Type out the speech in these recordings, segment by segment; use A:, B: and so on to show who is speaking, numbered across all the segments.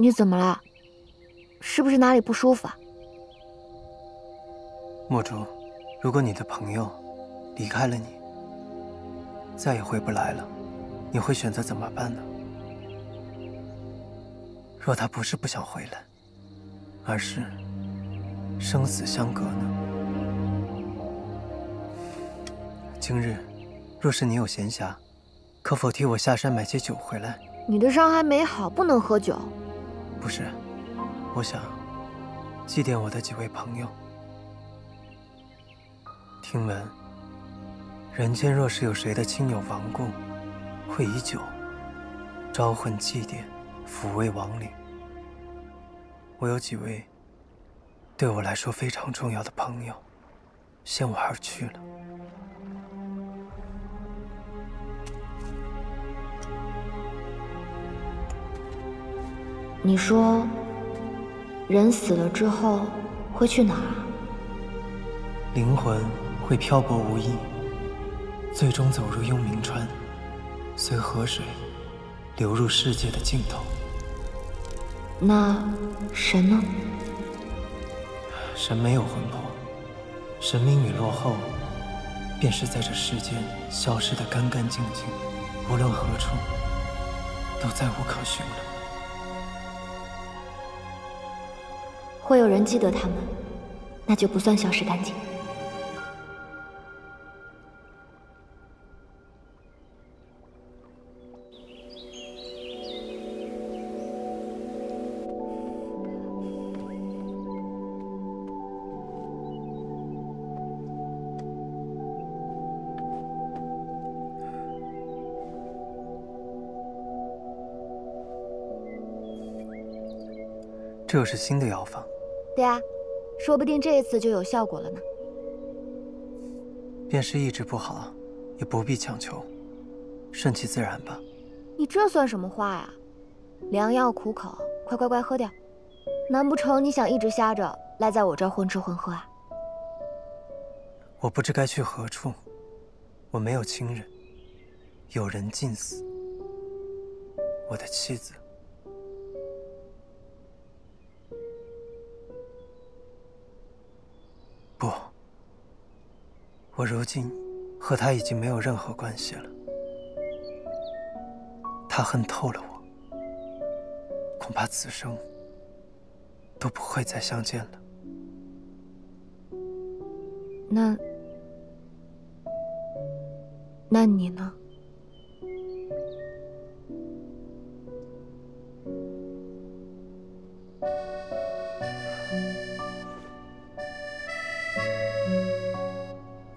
A: 你怎么了？是不是哪里不舒服啊？
B: 墨竹，如果你的朋友离开了你，再也回不来了，你会选择怎么办呢？若他不是不想回来，而是生死相隔呢？今日若是你有闲暇，可否替我下山买些酒回来？
A: 你的伤还没好，不能喝酒。
B: 不是，我想祭奠我的几位朋友。听闻人间若是有谁的亲友亡故，会以酒招魂祭奠，抚慰亡灵。我有几位对我来说非常重要的朋友，先我而去了。
A: 你说，人死了之后会去哪儿啊？
B: 灵魂会漂泊无依，最终走入幽冥川，随河水流入世界的尽头。
A: 那神呢？
B: 神没有魂魄，神明陨落后，便是在这世间消失得干干净净，无论何处，都再无可寻了。
A: 会有人记得他们，那就不算消失干净。
B: 这又是新的药方。
A: 对啊，说不定这一次就有效果了呢。
B: 便是意志不好，也不必强求，顺其自然吧。
A: 你这算什么话呀？良药苦口，快乖乖喝掉。难不成你想一直瞎着赖在我这儿混吃混喝啊？
B: 我不知该去何处，我没有亲人，有人尽死。我的妻子。不，我如今和他已经没有任何关系了。他恨透了我，恐怕此生都不会再相见了。
A: 那你呢？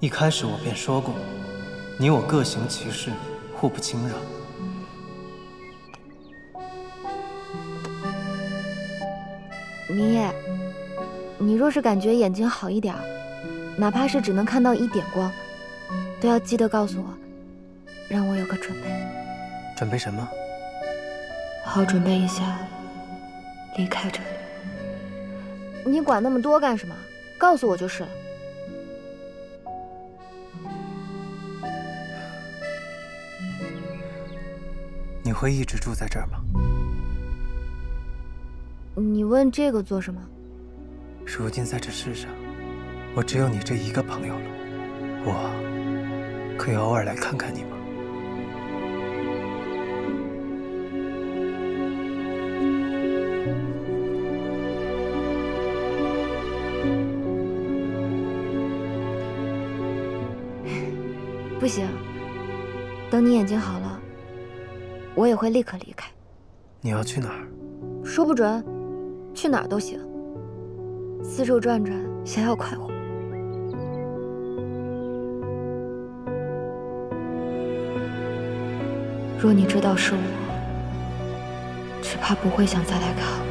B: 一开始我便说过，你我各行其事，互不侵扰。
A: 明夜，你若是感觉眼睛好一点，哪怕是只能看到一点光，都要记得告诉我，让我有个准备。
B: 准备什么？
A: 好准备一下离开这里。你管那么多干什么？告诉我就是了。
B: 你会一直住在这儿吗？
A: 你问这个做什么？
B: 如今在这世上，我只有你这一个朋友了，我可以偶尔来看看你吗？
A: 不行，等你眼睛好了，我也会立刻离开。
B: 你要去哪儿？
A: 说不准，去哪儿都行。四处转转，想要快活。若你知道是我，只怕不会想再来看我。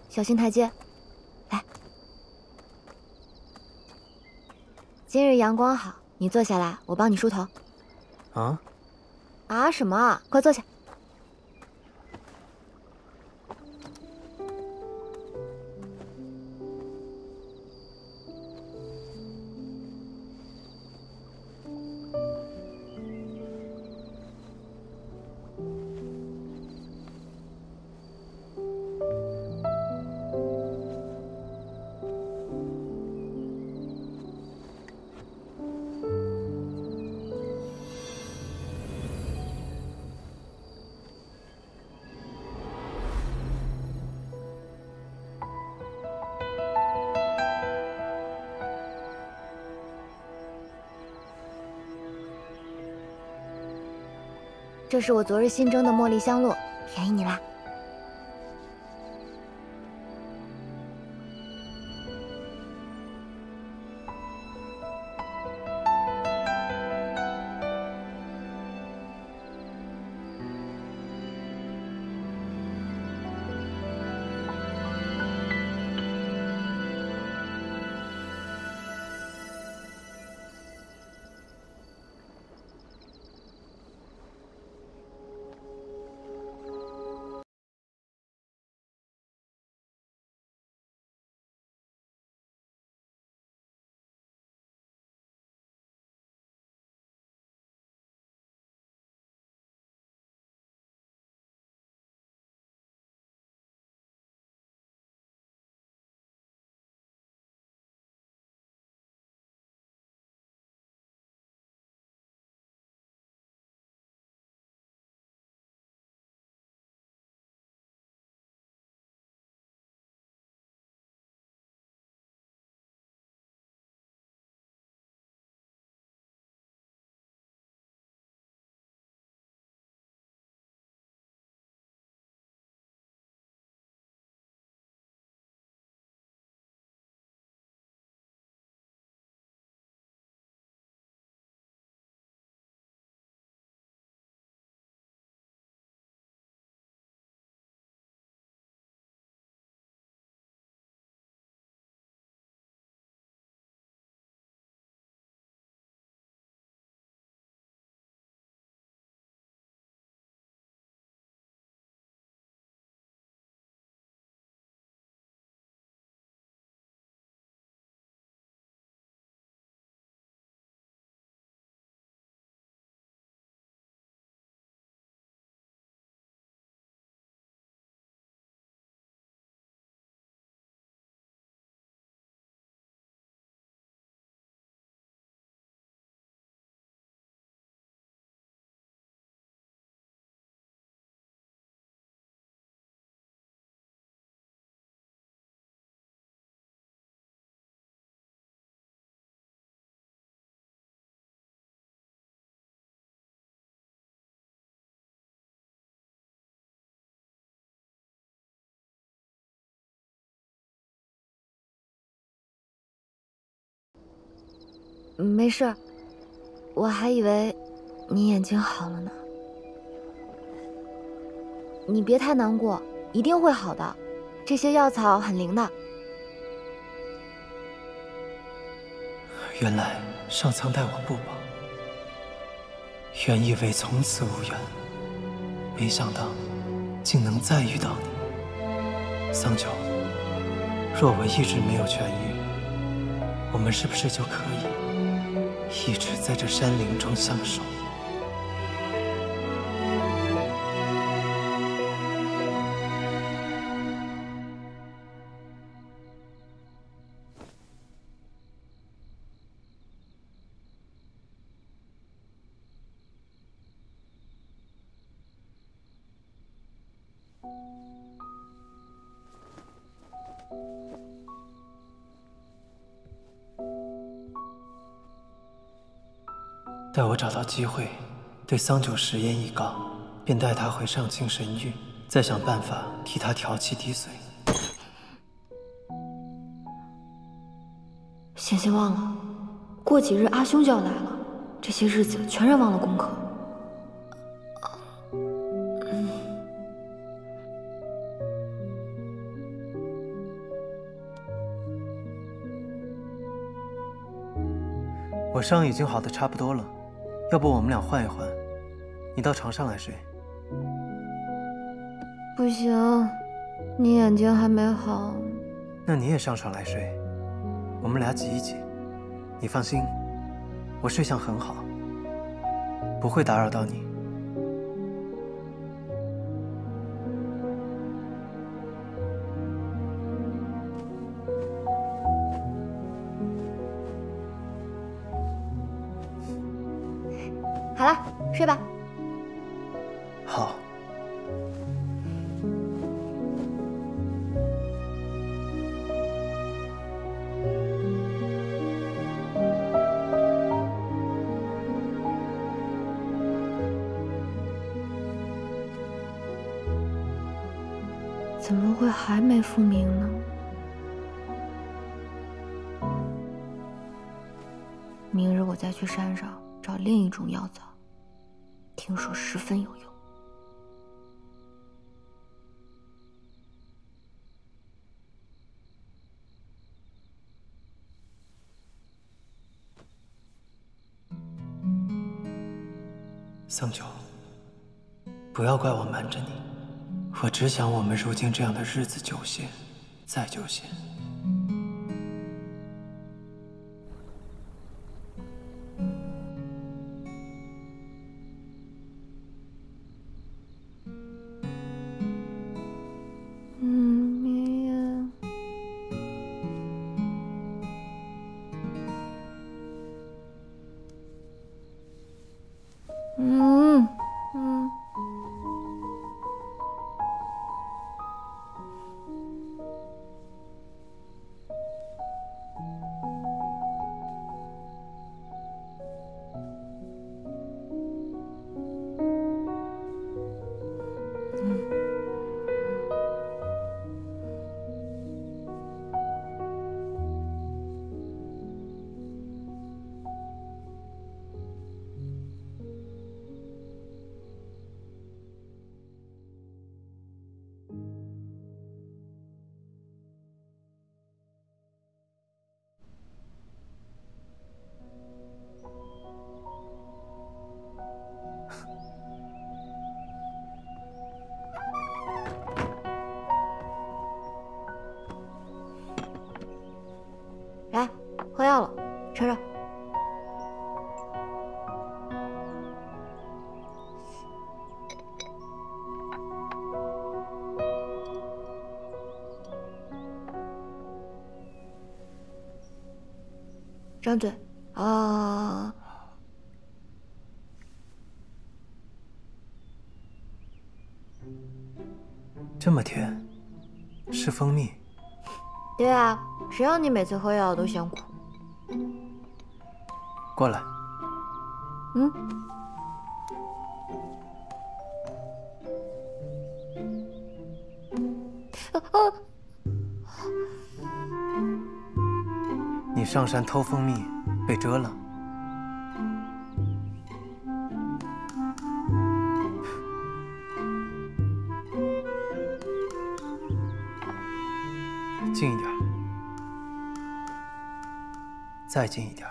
A: 小心台阶，来。今日阳光好，你坐下来，我帮你梳头。啊什么？快坐下。这是我昨日新蒸的茉莉香露，便宜你啦。没事，我还以为你眼睛好了呢。你别太难过，一定会好的。这些药草很灵的。
B: 原来上苍待我不薄，原以为从此无缘，没想到竟能再遇到你。桑九，若我一直没有痊愈，我们是不是就可以一直在这山林中相守？待我找到机会，对桑九实验一告，便带他回上清神域，再想办法替他调气滴髓。
A: 险些忘了，过几日阿兄就要来了，这些日子全然忘了功课。
B: 我伤已经好的差不多了，要不我们俩换一换，你到床上来睡。
A: 不行，你眼睛还没好。
B: 那你也上床来睡，我们俩挤一挤。你放心，我睡相很好，不会打扰到你。
A: 好了，睡吧。
B: 好。
A: 怎么会还没复明呢？明日我再去山上找另一种药草，听说十分有用。
B: 桑九，不要怪我瞒着你，我只想我们如今这样的日子久些，再久些。
A: 来，喝药了，吃着。张嘴啊！
B: 这么甜，是蜂蜜？
A: 对啊，谁让你每次喝药都嫌苦？
B: 过来。
A: 嗯。
B: 你上山偷蜂蜜，被蛰了。近一点，再近一点。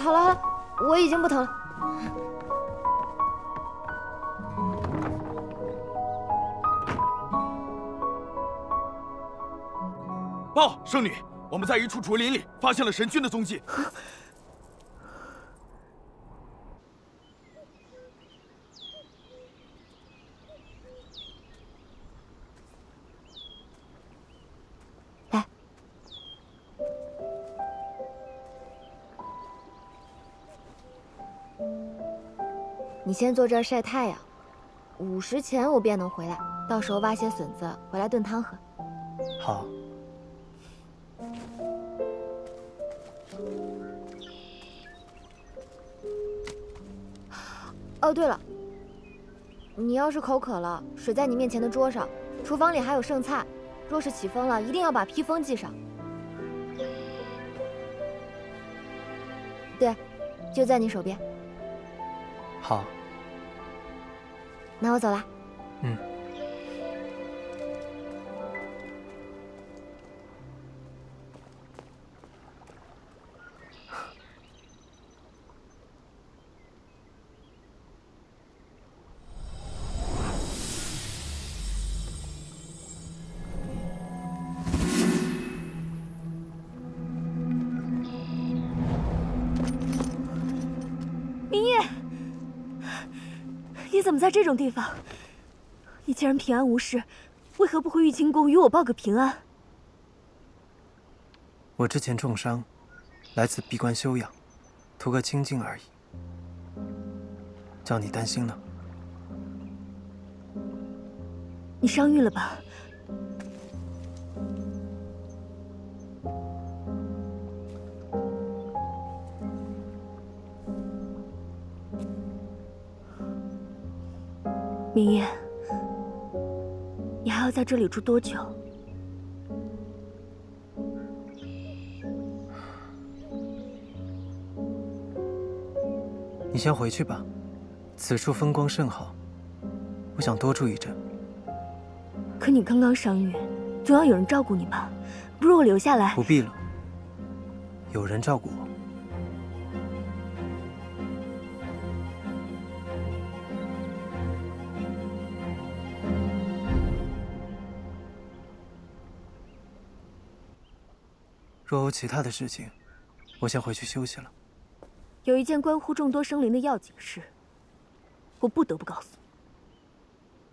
A: 好了好了，我已经不疼了。
C: 报，圣女，我们在一处竹林里发现了神君的踪迹。
A: 来，你先坐这儿晒太阳，5时前我便能回来，到时候挖些笋子回来炖汤喝。
B: 好。
A: 哦，对了，你要是口渴了，水在你面前的桌上，厨房里还有剩菜，若是起风了，一定要把披风系上。对，就在你手边。
B: 好，
A: 那我走啦。
B: 嗯。
D: 你怎么在这种地方？你既然平安无事，为何不回玉清宫与我报个平安？
B: 我之前重伤，来此闭关休养，图个清静而已。叫你担心了。
D: 你伤愈了吧？明夜，你还要在这里住多久？
B: 你先回去吧，此处风光甚好，我想多住一阵。
D: 可你刚刚伤愈，总要有人照顾你吧？不如我留下来。
B: 不必了，有人照顾我。若有其他的事情，我先回去休息了。
D: 有一件关乎众多生灵的要紧事，我不得不告诉你。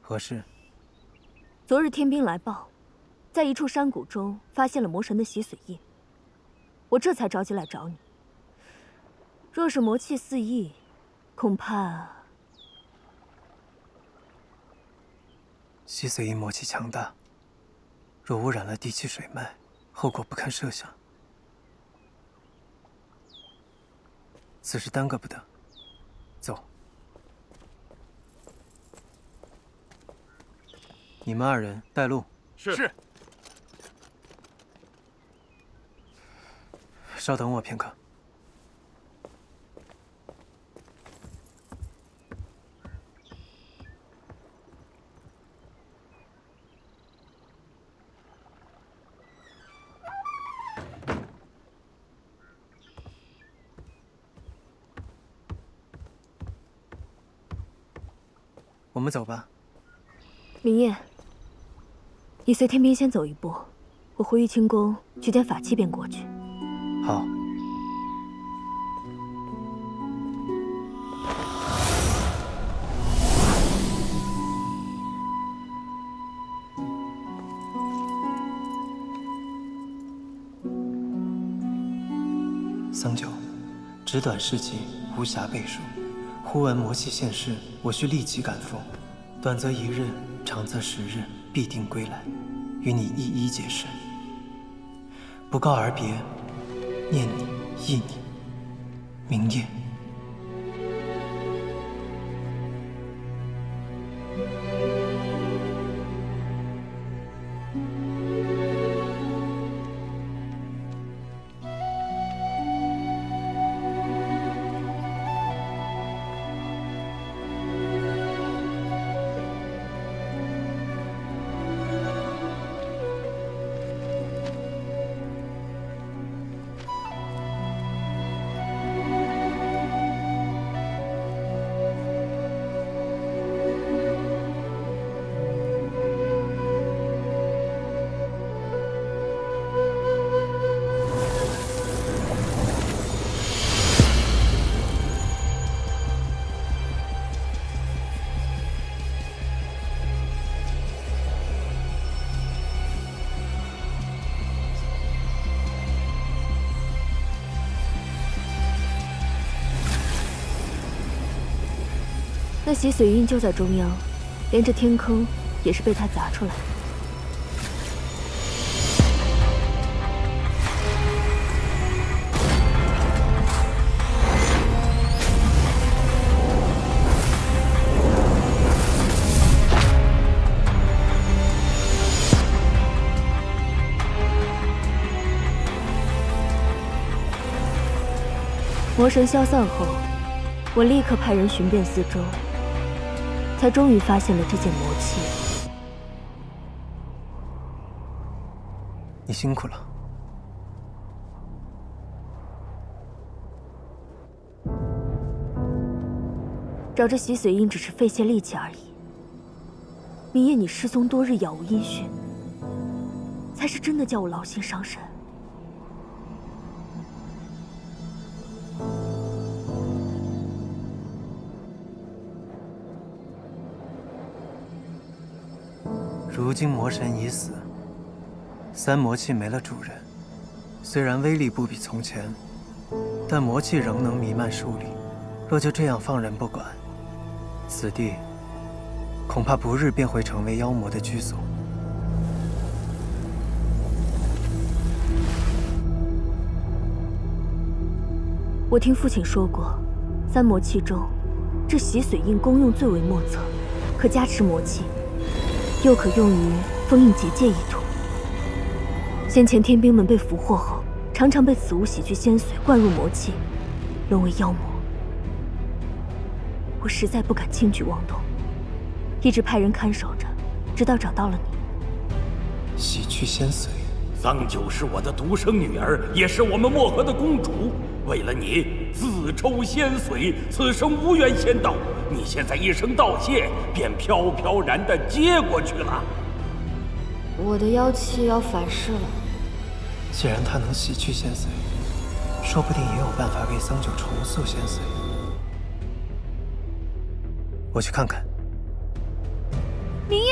B: 何事？
D: 昨日天兵来报，在一处山谷中发现了魔神的洗髓印，我这才着急来找你。若是魔气四溢，恐怕……
B: 洗髓印魔气强大，若污染了地气水脉，后果不堪设想。此事耽搁不得，走。你们二人带路。
C: 是。
B: 稍等我片刻。我们走吧。
D: 明夜，你随天兵先走一步，我回玉清宫取点法器便过去。
B: 好。桑九，纸短事情，无暇背述。忽闻魔气现世，我需立即赶赴。短则1日，长则10日，必定归来，与你一一解释。不告而别，念你忆你，明夜。
D: 那洗髓印就在中央，连这天坑也是被他砸出来的。魔魔神消散后，我立刻派人寻遍四周，才终于发现了这件魔器。
B: 你辛苦了。
D: 找这洗髓印只是费些力气而已。明夜，你失踪多日，杳无音讯，才是真的叫我劳心伤神。
B: 如今魔神已死，三魔器没了主人，虽然威力不比从前，但魔气仍能弥漫数里。若就这样放任不管，此地恐怕不日便会成为妖魔的居所。
D: 我听父亲说过，三魔器中，这洗髓印功用最为莫测，可加持魔气，又可用于封印结界一途。先前天兵们被俘获后，常常被此物洗去仙髓，灌入魔气，沦为妖魔。我实在不敢轻举妄动，一直派人看守着，直到找到了你。
B: 洗去仙髓，
E: 桑九是我的独生女儿，也是我们漠河的公主。为了你，自抽仙髓，此生无缘仙道。你现在一声道谢，便飘飘然地接过去了。
A: 我的妖气要反噬了。
B: 既然他能洗去仙髓，说不定也有办法为桑九重塑仙髓。我去看看。
A: 明夜，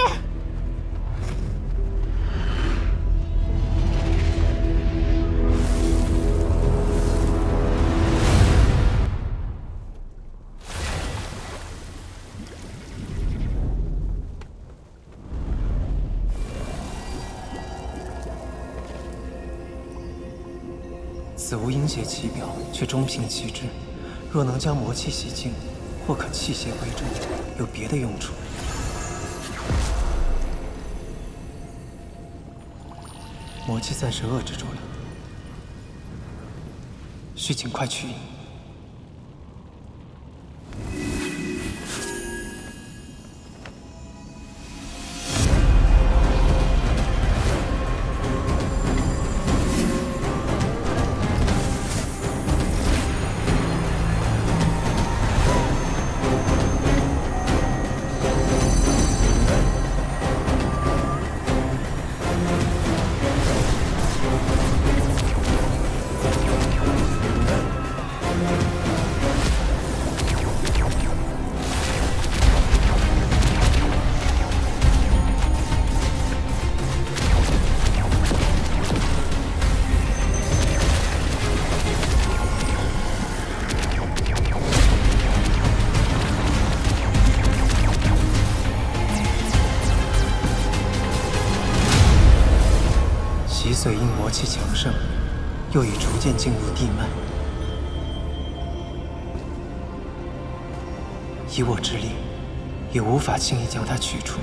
B: 此物阴邪其表，却中平其志。若能将魔气洗净，或可弃邪归正，有别的用处。魔气暂时遏制住了，需尽快去印。洗髓印魔气强盛，又已逐渐进入地脉。以我之力，也无法轻易将它取出。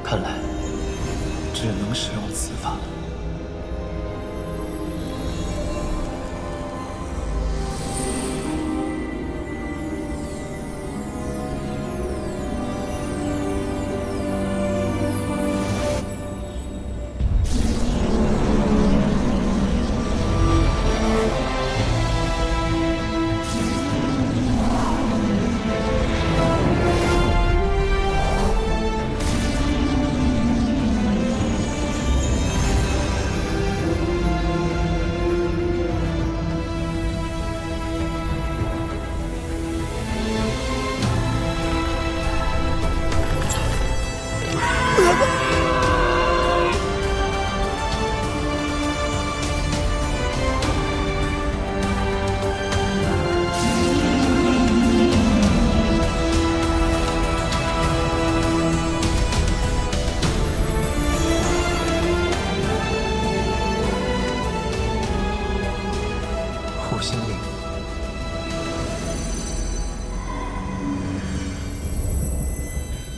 B: 看来，只能使用此法了。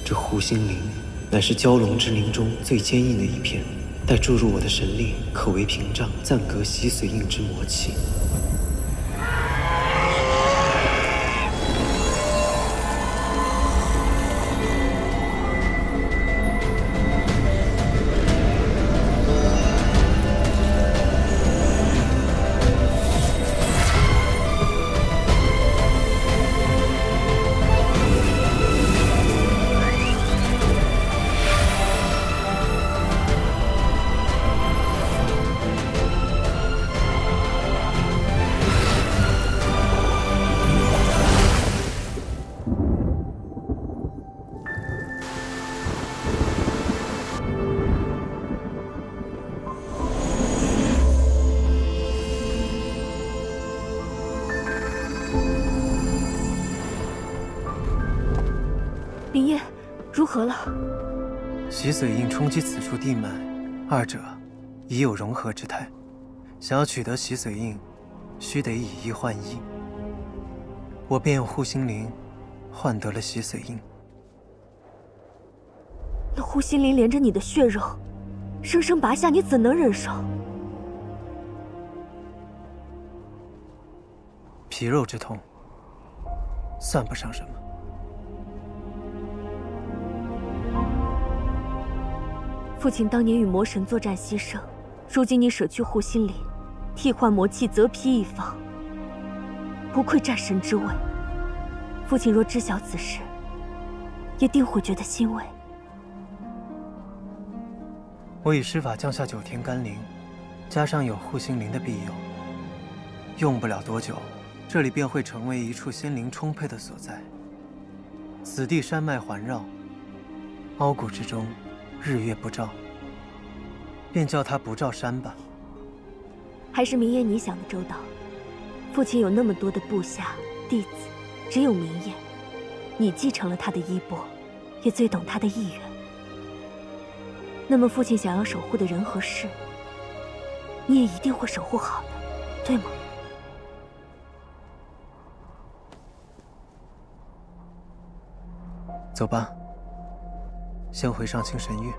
B: 这护心灵乃是蛟龙之灵中最坚硬的一片，待注入我的神力，可为屏障，暂隔洗髓印之魔气。
D: 林烨，如何了？
B: 洗髓印冲击此处地脉，二者已有融合之态。想要取得洗髓印，须得以一换一。我便用护心灵换得了洗髓印。
D: 那护心灵连着你的血肉，生生拔下，你怎能忍受？
B: 皮肉之痛，算不上什么。
D: 父亲当年与魔神作战牺牲，如今你舍去护心灵，替换魔气，责披一方，不愧战神之位。父亲若知晓此事，也定会觉得欣慰。
B: 我以施法降下9天甘灵，加上有护心灵的庇佑，用不了多久，这里便会成为一处仙灵充沛的所在。此地山脉环绕，凹谷之中，日月不照，便叫它不照山吧。
D: 还是明烨你想的周到。父亲有那么多的部下弟子，只有明烨，你继承了他的衣钵，也最懂他的意愿。那么父亲想要守护的人和事，你也一定会守护好的，对吗？
B: 走吧，先回上清神域。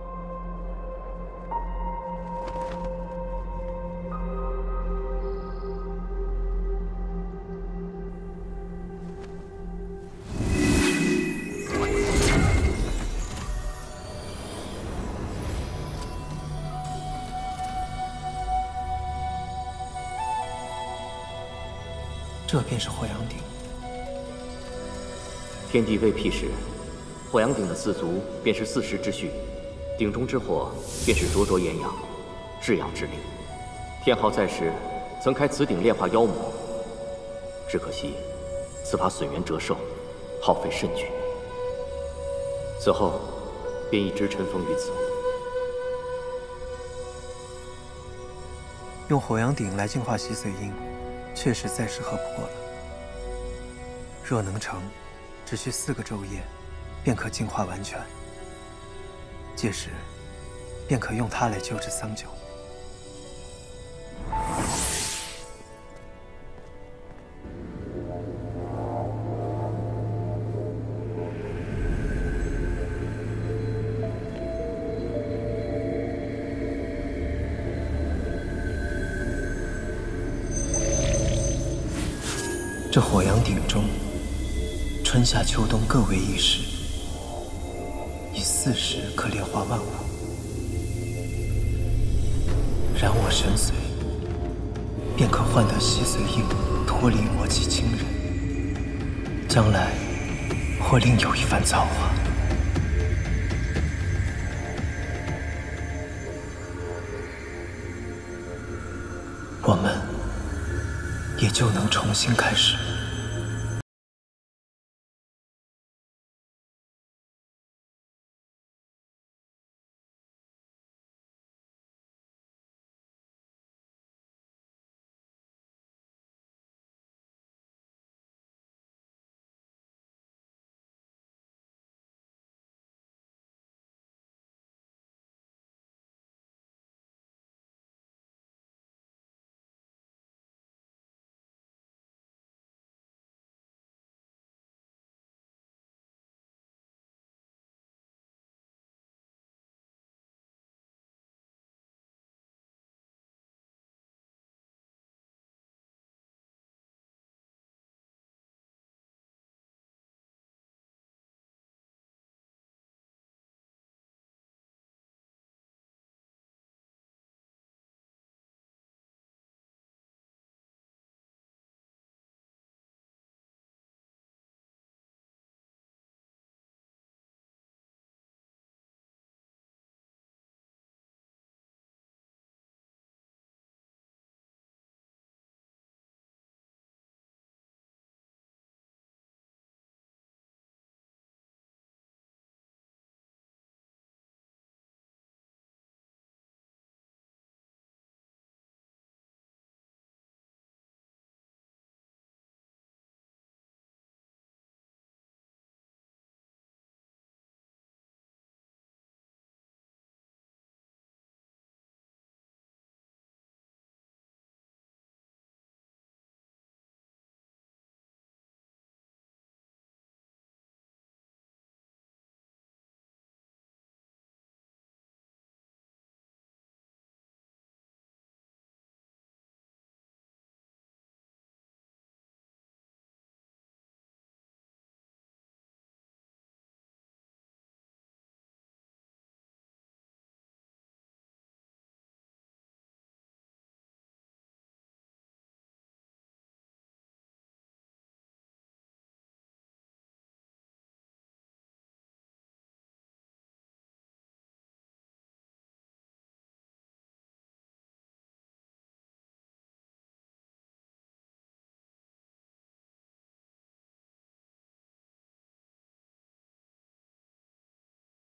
B: 这便是火阳鼎。
F: 天地未辟时，火阳鼎的四足便是4时之序，鼎中之火便是灼灼炎阳，至阳之力。天昊在时曾开此鼎炼化妖魔，只可惜此法损元折寿，耗费甚巨。此后便一直尘封于此。
B: 用火阳鼎来净化洗髓印，确实再适合不过了。若能成，只需4个昼夜，便可净化完全。届时，便可用它来救治桑九。这火阳鼎中，春夏秋冬各为1时，以4时可炼化万物。燃我神髓，便可换得洗髓印，脱离魔气侵人，将来或另有一番造化。我们也就能重新开始。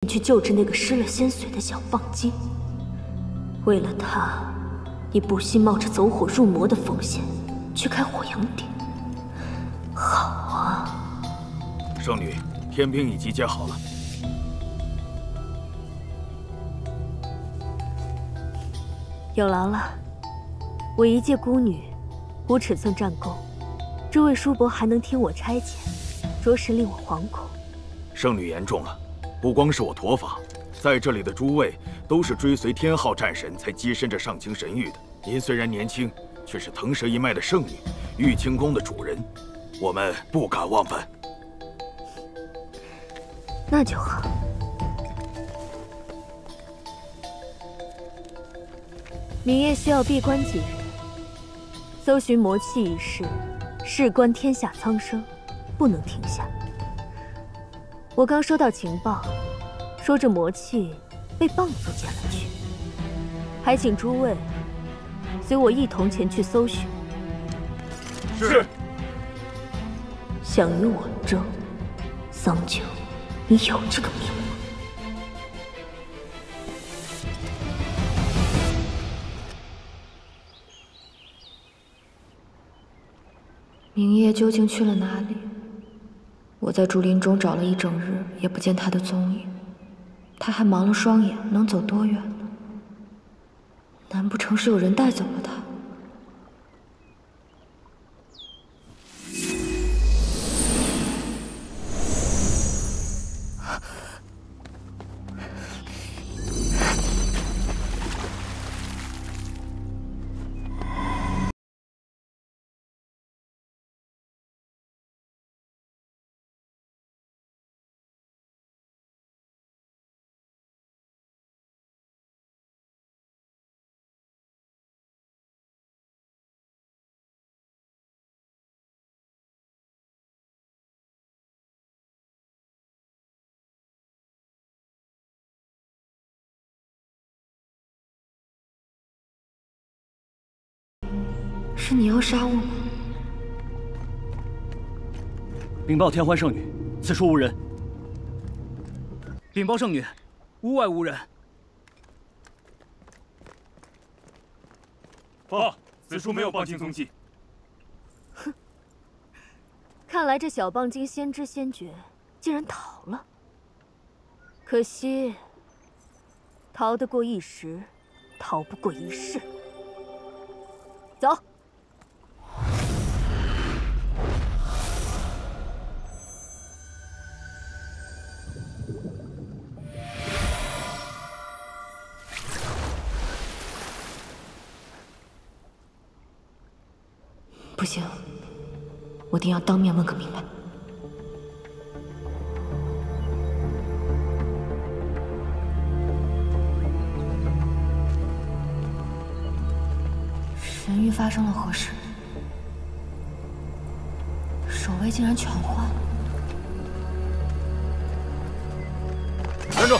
D: 去救治那个失了仙髓的小棒精。为了他，你不惜冒着走火入魔的风险去开火阳鼎。好啊，
C: 圣女，天兵已集结好了。
D: 有劳了。我一介孤女，无尺寸战功，诸位叔伯还能听我差遣，着实令我惶恐。
C: 圣女言重了，不光是我驼坊，在这里的诸位都是追随天昊战神才跻身这上清神域的。您虽然年轻，却是腾蛇一脉的圣女，玉清宫的主人，我们不敢忘本。
D: 那就好。明夜需要闭关几日，搜寻魔气一事，事关天下苍生，不能停下。我刚收到情报，说这魔气被蚌族捡了去，还请诸位随我一同前去搜寻。
C: 是。
D: 想与我争，桑九，你有这个命吗？
A: 明夜究竟去了哪里？我在竹林中找了一整日，也不见他的踪影。他还盲了双眼，能走多远呢？难不成是有人带走了他？是你要杀我吗？
G: 禀报天欢圣女，此处无人。禀报圣女，屋外无人。
H: 报，此处没有棒精踪迹。
D: 哼，看来这小棒精先知先觉，竟然逃了。可惜，逃得过一时，逃不过一世。走。
A: 不行，我定要当面问个明白。神域发生了何事？守卫竟然全换了。
H: 站住！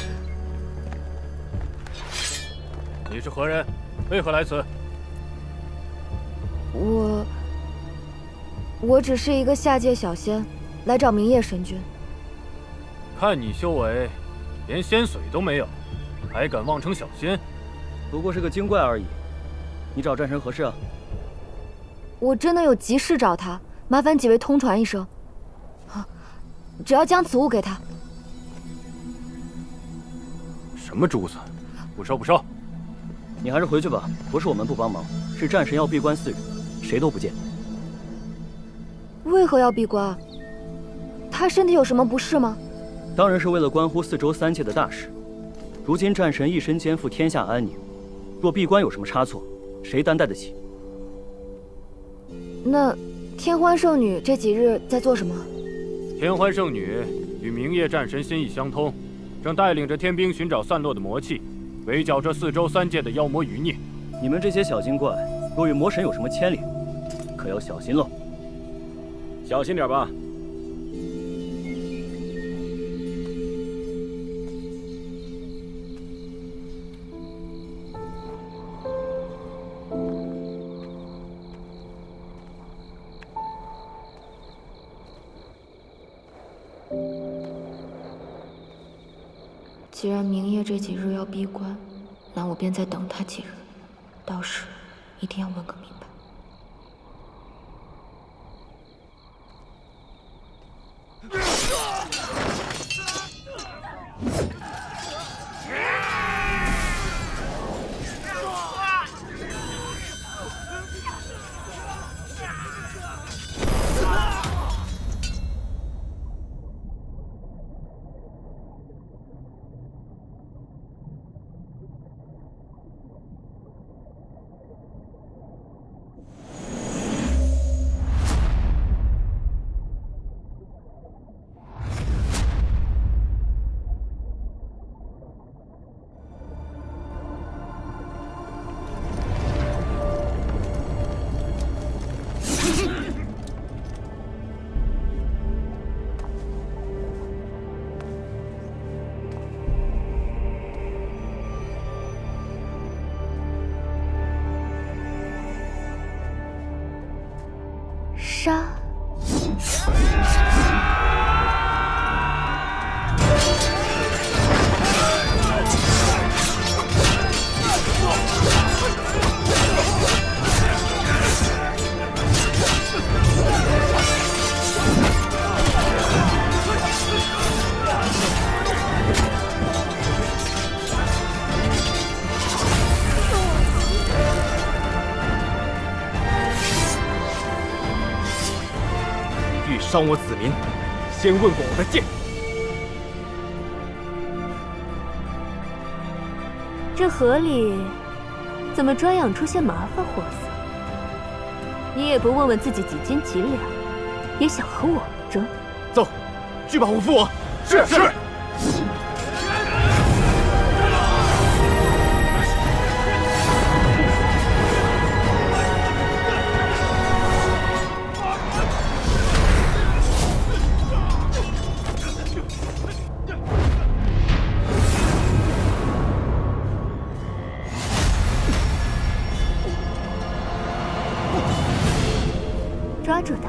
H: 你是何人？为何来此？
A: 我只是一个下界小仙，来找明夜神君。
H: 看你修为，连仙髓都没有，还敢妄称小仙？
G: 不过是个精怪而已。你找战神何事啊？
A: 我真的有急事找他，麻烦几位通传一声。只要将此物给他。
H: 什么珠子？不收不收。
G: 你还是回去吧，不是我们不帮忙，是战神要闭关4日，谁都不见。
A: 为何要闭关？他身体有什么不适吗？
G: 当然是为了关乎4州3界的大事。如今战神一身肩负天下安宁，若闭关有什么差错，谁担待得起？
A: 那天欢圣女这几日在做什么？
H: 天欢圣女与明夜战神心意相通，正带领着天兵寻找散落的魔气，围剿这4州3界的妖魔余孽。
G: 你们这些小精怪，若与魔神有什么牵连，可要小心喽。
H: 小心点吧。
A: 既然明夜这几日要闭关，那我便再等他几日，到时一定要问个明白。
D: 杀！
C: 伤我子民，先问过我的剑。
D: 这河里怎么专养出些麻烦货色？你也不问问自己几斤几两，也想和我争？
C: 走，去把虎扶我。是是。
D: 抓住他！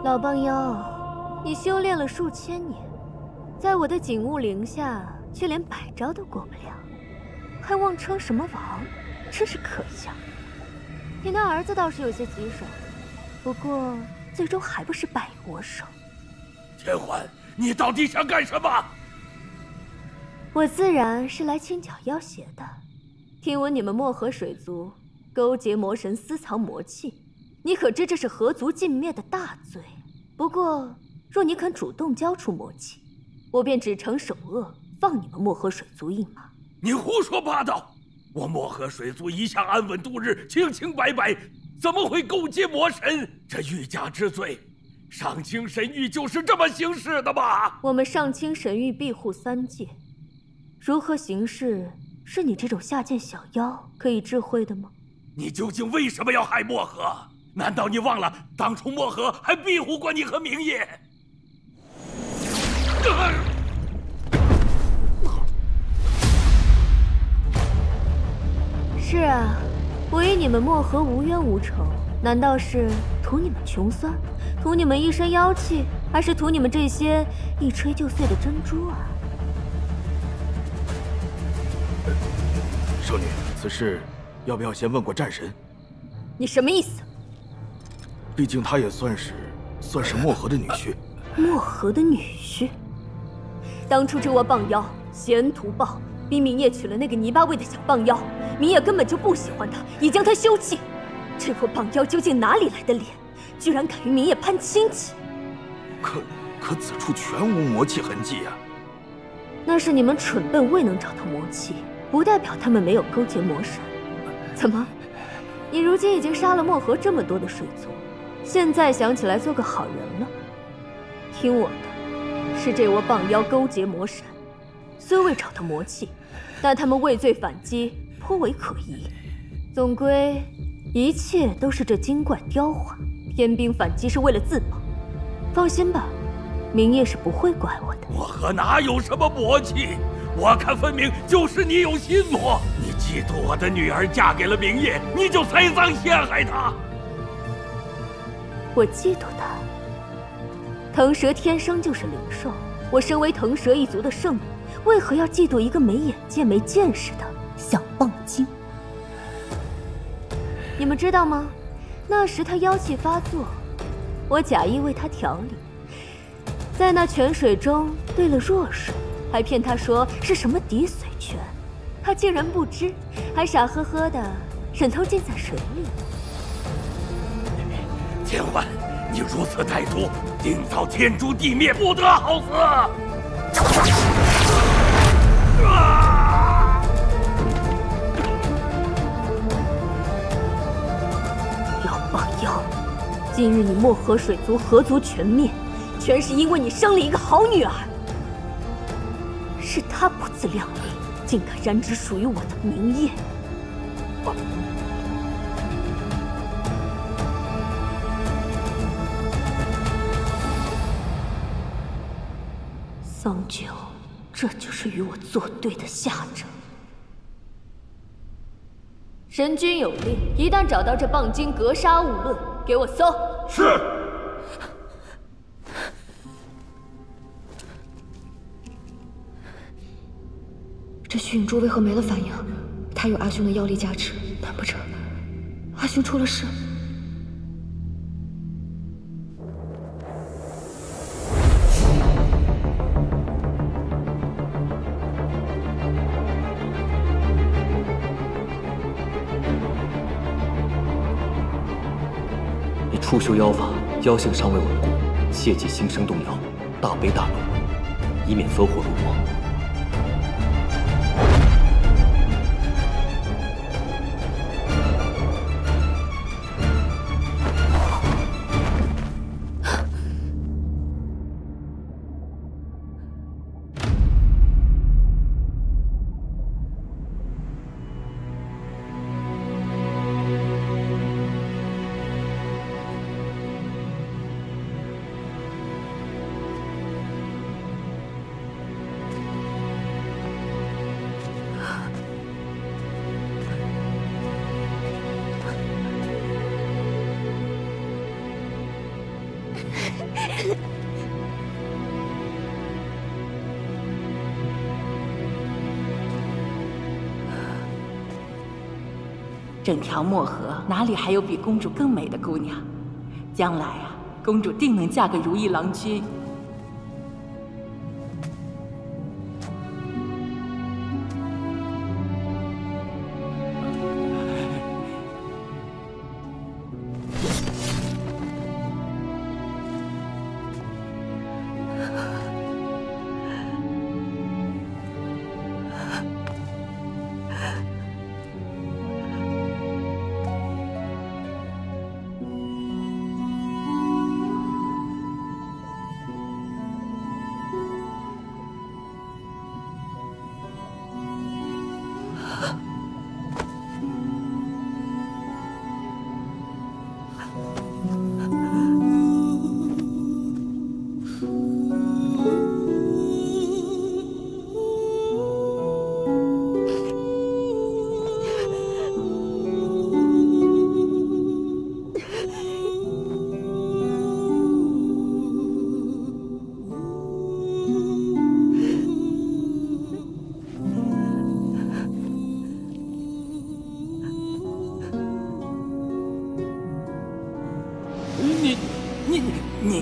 D: 老帮妖，你修炼了数千年。在我的景物陵下，却连百招都过不了，还妄称什么王，真是可笑。你那儿子倒是有些棘手，不过最终还不是败于我手。
E: 天欢，你到底想干什么？
D: 我自然是来清剿妖邪的。听闻你们漠河水族勾结魔神，私藏魔器，你可知这是河族尽灭的大罪？不过，若你肯主动交出魔器，我便只惩首恶，放你们漠河水族一马。
E: 你胡说八道！我漠河水族一向安稳度日，清清白白，怎么会勾结魔神？这欲加之罪，上清神域就是这么行事的吗？
D: 我们上清神域庇护三界，如何行事，是你这种下贱小妖可以智慧的吗？
E: 你究竟为什么要害漠河？难道你忘了当初漠河还庇护过你和明夜？
D: 是啊，我与你们漠河无冤无仇，难道是图你们穷酸，图你们一身妖气，还是图你们这些一吹就碎的珍珠啊？
C: 少女，此事要不要先问过战神？
D: 你什么意思？
C: 毕竟他也算是漠河的女婿。
D: 漠河的女婿？当初这窝棒妖嫌图报，逼明夜娶了那个泥巴味的小棒妖，明夜根本就不喜欢他，已将他休弃。这窝棒妖究竟哪里来的脸，居然敢与明夜攀亲戚？
C: 可此处全无魔气痕迹啊！
D: 那是你们蠢笨未能找到魔气，不代表他们没有勾结魔神。怎么，你如今已经杀了漠河这么多的水族，现在想起来做个好人了？听我的，是这窝棒妖勾结魔神，虽未找到魔气，但他们畏罪反击，颇为可疑。总归一切都是这精怪雕化。天兵反击是为了自保，放心吧，明夜是不会怪我的。
E: 我和哪有什么默契？我看分明就是你有心魔。你嫉妒我的女儿嫁给了明夜，你就栽赃陷害她。
D: 我嫉妒他。腾蛇天生就是灵兽，我身为腾蛇一族的圣女，为何要嫉妒一个没眼界、没见识的小棒精？你们知道吗？那时他妖气发作，我假意为他调理，在那泉水中兑了弱水，还骗他说是什么滴髓泉，他竟然不知，还傻呵呵的忍头浸在水里。
E: 千欢，你如此歹毒，定遭天诛地灭，不得好死！
D: 老帮妖，今日你漠河水族河族全灭，全是因为你生了一个好女儿。是她不自量力，竟敢染指属于我的明夜。桑九，这就是与我作对的下场。神君有令，一旦找到这棒精，格杀勿论，给我搜。
E: 是。
A: 这虚影珠为何没了反应？他有阿兄的妖力加持，难不成阿兄出了事？
F: 你初修妖法，妖性尚未稳固，切忌心生动摇，大悲大怒，以免分祸入魔。
I: 整条漠河哪里还有比公主更美的姑娘？将来啊，公主定能嫁给如意郎君。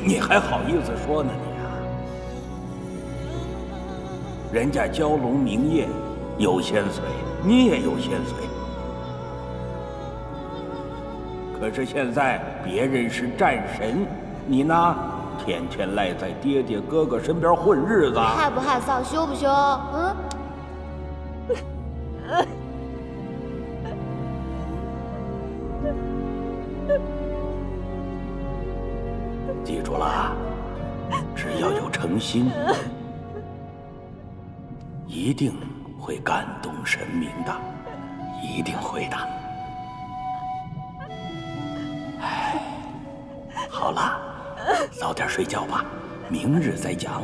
E: 你还好意思说呢你啊？人家蛟龙明夜有仙髓，你也有仙髓。可是现在别人是战神，你呢，天天赖在爹爹哥哥身边混日子。
J: 害不害臊？羞不羞？嗯。
E: 记住了，只要有诚心，一定会感动神明的，一定会的。好了，早点睡觉吧，明日再讲。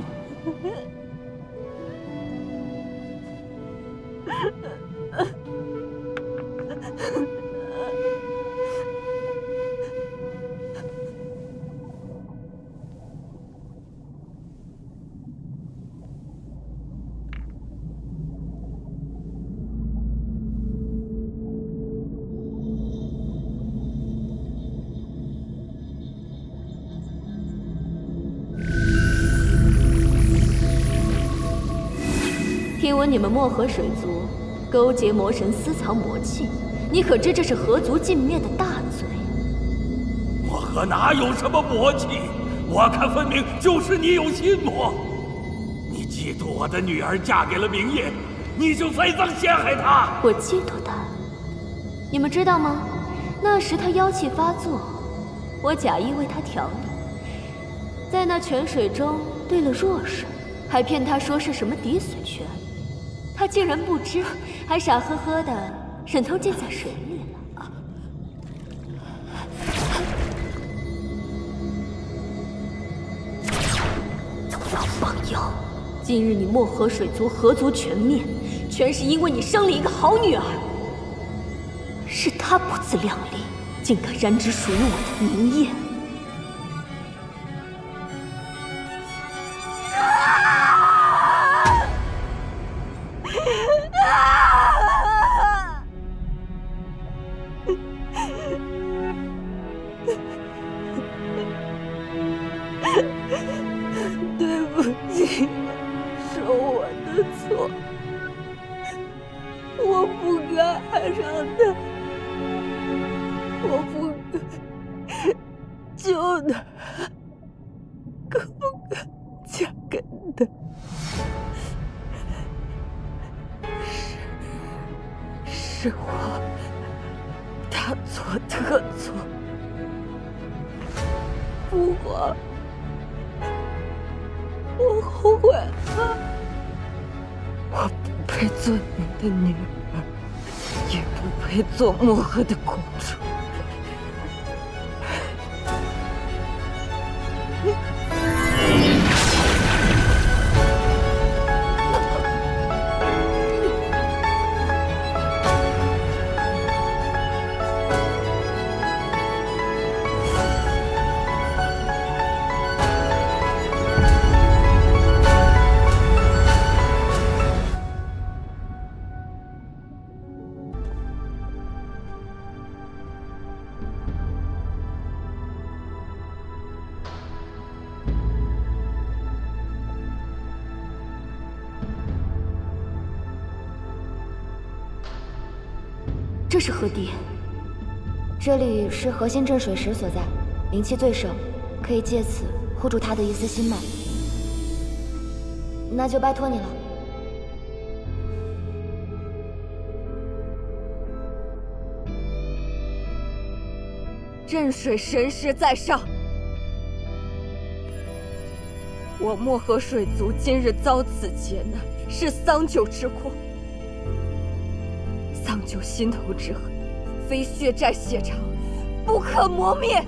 D: 听闻你们漠河水族勾结魔神，私藏魔器，你可知这是河族尽灭的大罪？
E: 漠河哪有什么魔气？我看分明就是你有心魔。你嫉妒我的女儿嫁给了明夜，你就栽赃陷害她。
D: 我嫉妒她？你们知道吗？那时她妖气发作，我假意为她调理，在那泉水中兑了弱水，还骗她说是什么滴水泉。他竟然不知，还傻呵呵的忍头浸在水里了。老帮妖！今日你漠河水族河族全灭，全是因为你生了一个好女儿。是她不自量力，竟敢染指属于我的明夜。
K: 对不起，是我的错，我不该爱上他，我不该救他，更不该嫁给他。是我大错特错，不过我后悔了。我不配做你的女儿，也不配做漠河的公主。
D: 这是何地？
A: 这里是核心镇水石所在，灵气最盛，可以借此护住他的一丝心脉。那就拜托你了。
K: 镇水神石在上，我漠河水族今日遭此劫难，是桑酒之祸。桑酒心头之恨，非血债血偿，不可磨灭。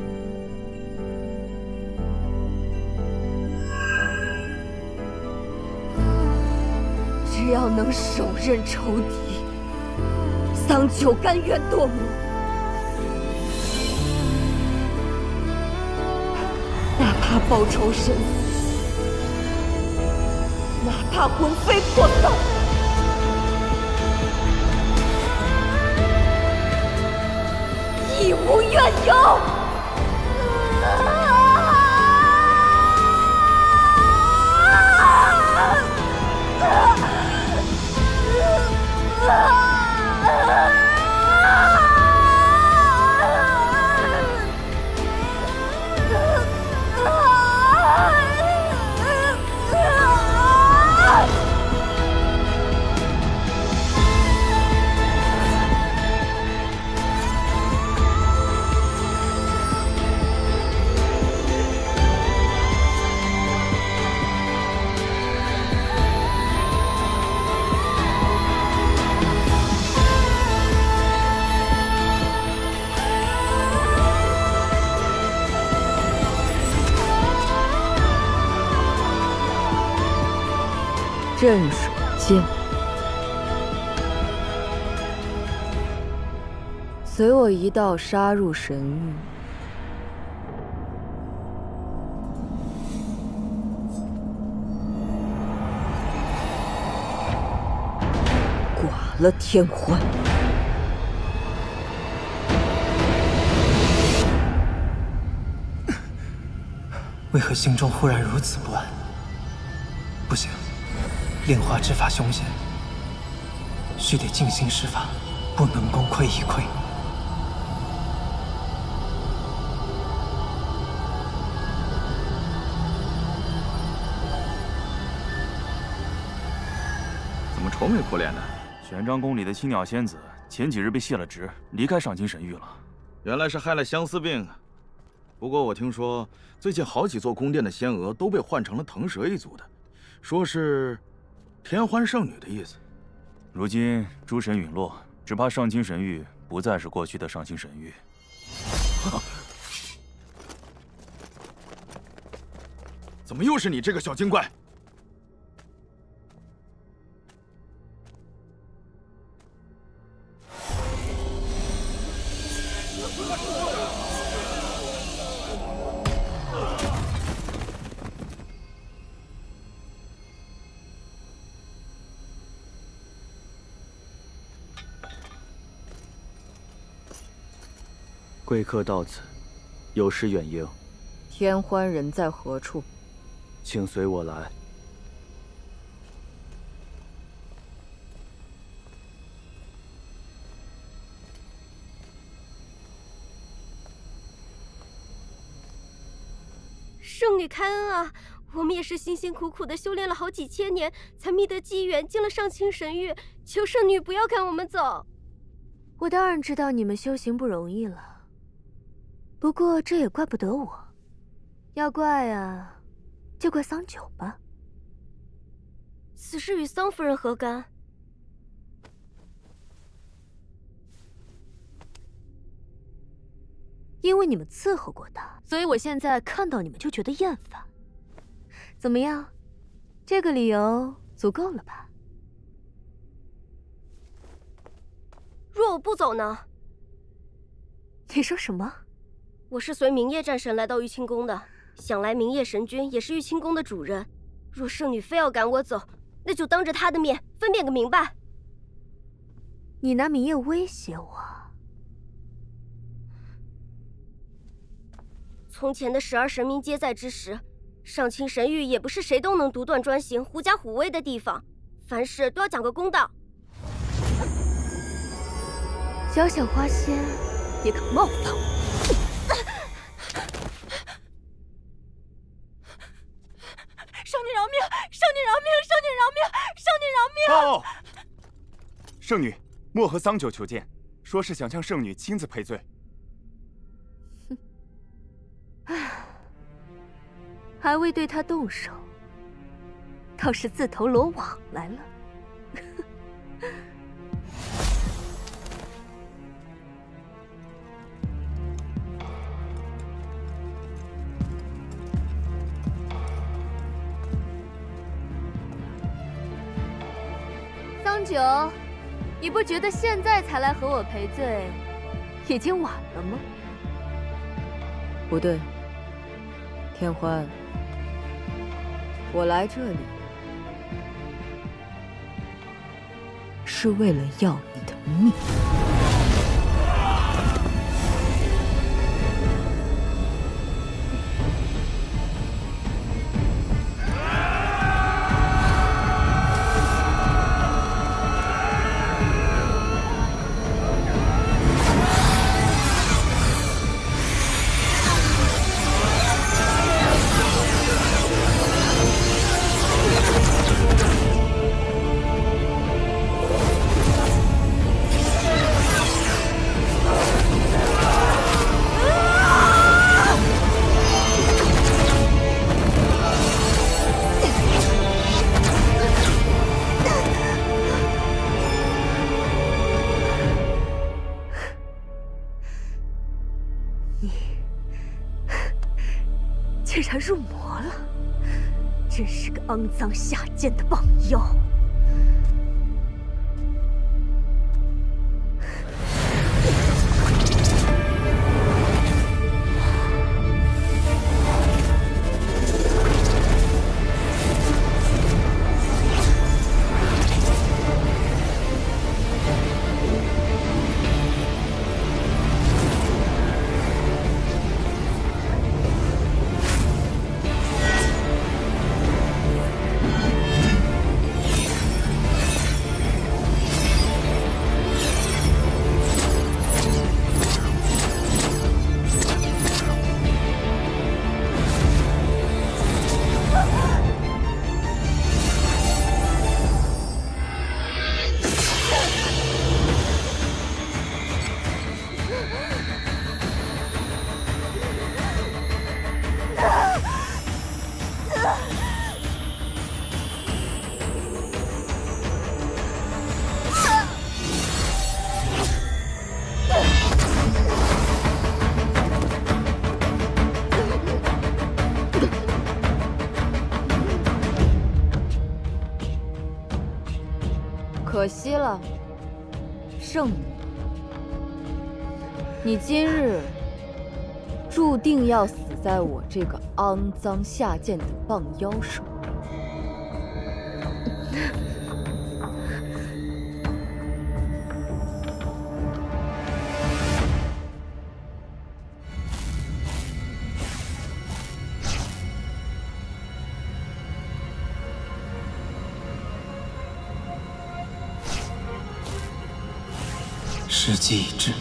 K: 只要能手刃仇敌，桑酒甘愿堕魔。哪怕报仇身死，哪怕魂飞魄散。义无怨尤。镇守剑，随我一道杀入神域。寡了天欢。
B: 为何心中忽然如此不安？不行，炼化之法凶险，须得静心施法，不能功亏一篑。
C: 怎么愁眉苦脸的？
L: 玄奘宫里的青鸟仙子前几日被卸了职，离开上清神域了。
C: 原来是害了相思病啊！不过我听说，最近好几座宫殿的仙娥都被换成了腾蛇一族的，说是天欢圣女的意思。
L: 如今诸神陨落，只怕上清神域不再是过去的上清神域。
C: 怎么又是你这个小精怪？
G: 贵客到此，有失远迎。
K: 天欢人在何处？
G: 请随我来。
M: 圣女开恩啊！我们也是辛辛苦苦的修炼了好几千年，才觅得机缘进了上清神域，求圣女不要赶我们走。
D: 我当然知道你们修行不容易了，不过这也怪不得我，要怪啊，就怪桑九吧。
M: 此事与桑夫人何干？
D: 因为你们伺候过他，所以我现在看到你们就觉得厌烦。怎么样，这个理由足够了吧？
M: 若我不走呢？
D: 你说什么？
M: 我是随明夜战神来到玉清宫的，想来明夜神君也是玉清宫的主人。若圣女非要赶我走，那就当着他的面分辨个明白。
D: 你拿明夜威胁我？
M: 从前的12神明皆在之时，上清神域也不是谁都能独断专行、狐假虎威的地方，凡事都要讲个公道。
D: 小小花仙也敢冒犯我？
N: 圣女饶命！圣女饶命！圣女饶命！圣女饶命！
O: 报！圣女，漠河桑九求见，说是想向圣女亲自赔罪。
D: 还未对他动手，倒是自投罗网来了。桑九，你不觉得现在才来和我赔罪，已经晚了吗？
K: 不对，天欢。我来这里是为了要你的命。竟然入魔了，
D: 真是个肮脏下贱的棒妖！
A: 可惜了，圣女，你今日注定要死在我这个肮脏下贱的棒妖手里。
B: 时机已至。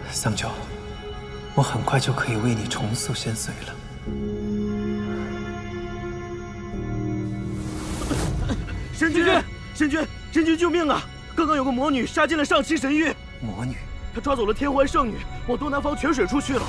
B: 桑九，我很快就可以为你重塑仙髓了。
P: 神君，神君，神君救命啊！刚刚有个魔女杀进了上清神域。
B: 魔女？
P: 她抓走了天环圣女，往东南方泉水处去了。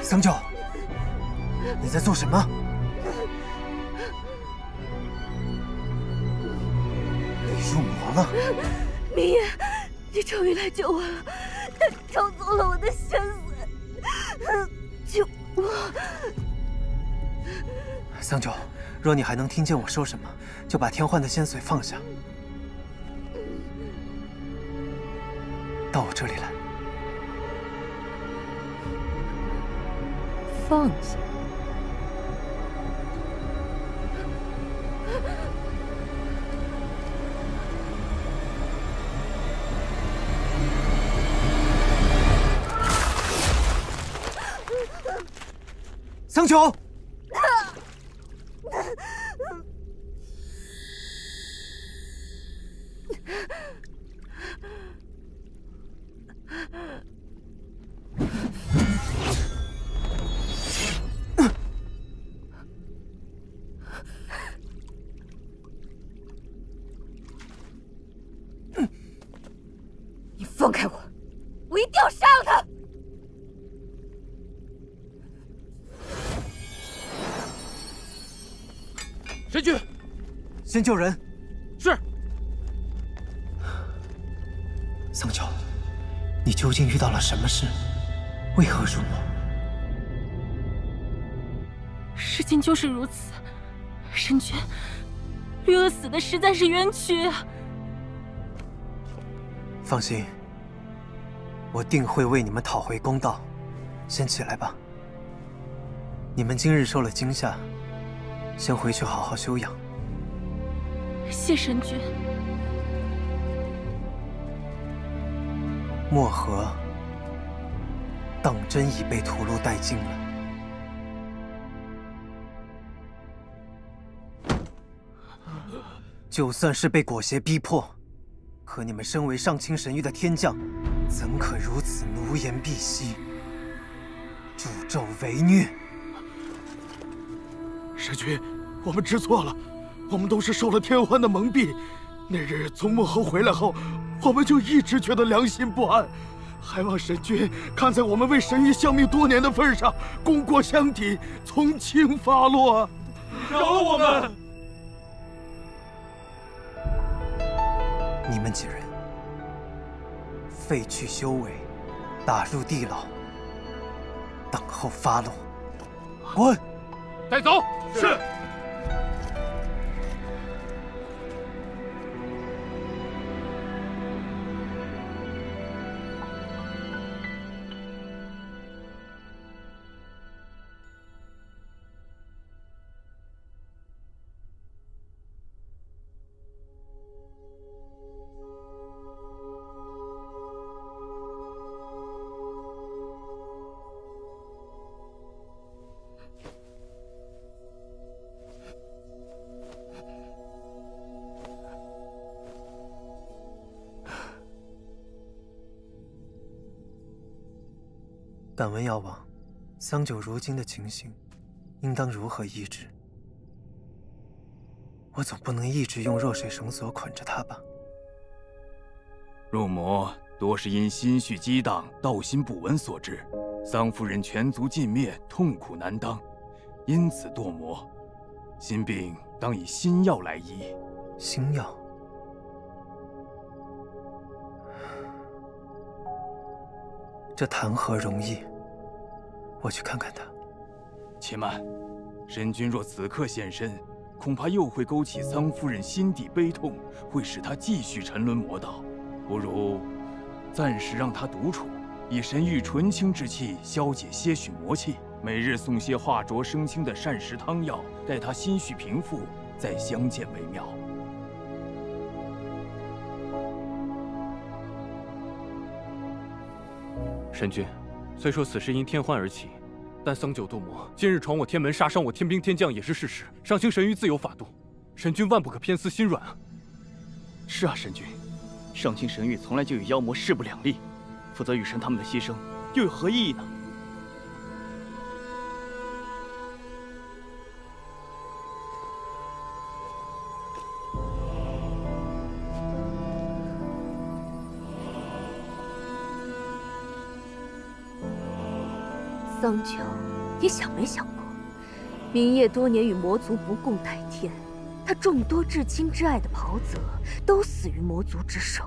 B: 桑九，你在做什么？你入魔了！
D: 明夜，你终于来救我了！他抽走了我的仙髓，救我！
B: 桑九，若你还能听见我说什么，就把天幻的仙髓放下，到我这里来。
A: 放下。
B: 桑九，
A: 你放开我！我一定要杀了他！
P: 神君，
B: 先救人。
P: 是。
B: 桑九，你究竟遇到了什么事？为何入魔？
N: 事情就是如此，神君，绿萼死的实在是冤屈啊！
B: 放心，我定会为你们讨回公道。先起来吧。你们今日受了惊吓，先回去好好休养。
N: 谢神君。
B: 漠河，当真已被屠戮殆尽了。就算是被裹挟逼迫，可你们身为上清神域的天将，怎可如此奴颜婢膝、助纣为虐？
C: 神君，我们知错了，我们都是受了天欢的蒙蔽。那日从漠河回来后，我们就一直觉得良心不安，还望神君看在我们为神域相命多年的份上，功过相抵，从轻发落。
E: 饶了我们！
B: 你们几人废去修为，打入地牢，等候发落。滚！
H: 带走。是。
B: 敢问妖王，桑九如今的情形，应当如何医治？我总不能一直用弱水绳索捆着他吧？
L: 入魔多是因心绪激荡、道心不稳所致，桑夫人全族尽灭，痛苦难当，因此堕魔。心病当以心药来医。
B: 心药？这谈何容易？我去看看他。
L: 且慢，神君若此刻现身，恐怕又会勾起桑夫人心底悲痛，会使她继续沉沦魔道。不如暂时让她独处，以神域纯清之气消解些许魔气，每日送些化浊生清的膳食汤药，待她心绪平复，再相见为妙。
H: 神君，虽说此事因天欢而起，但桑九堕魔，今日闯我天门，杀伤我天兵天将也是事实。上清神域自有法度，神君万不可偏私心软啊！
G: 是啊，神君，上清神域从来就与妖魔势不两立，否则雨神他们的牺牲又有何意义呢？
D: 桑九，你想没想过，明夜多年与魔族不共戴天，他众多至亲至爱的袍泽都死于魔族之手。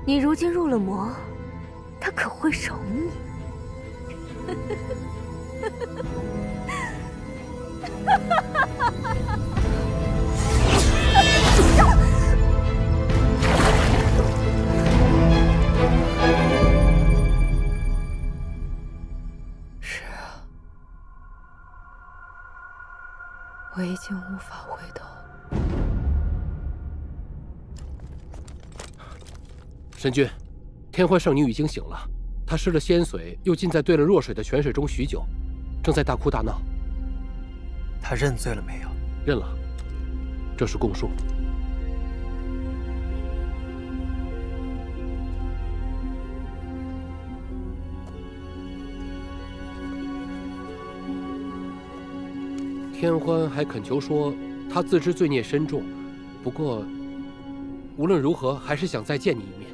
D: 你如今入了魔，他可会容你？
K: 我已经无法回头。
Q: 神君，天欢圣女已经醒了，她失了仙髓，又浸在兑了弱水的泉水中许久，正在大哭大闹。
B: 她认罪了没有？
Q: 认了，这是供述。天欢还恳求说，他自知罪孽深重，不过无论如何，还是想再见你一面。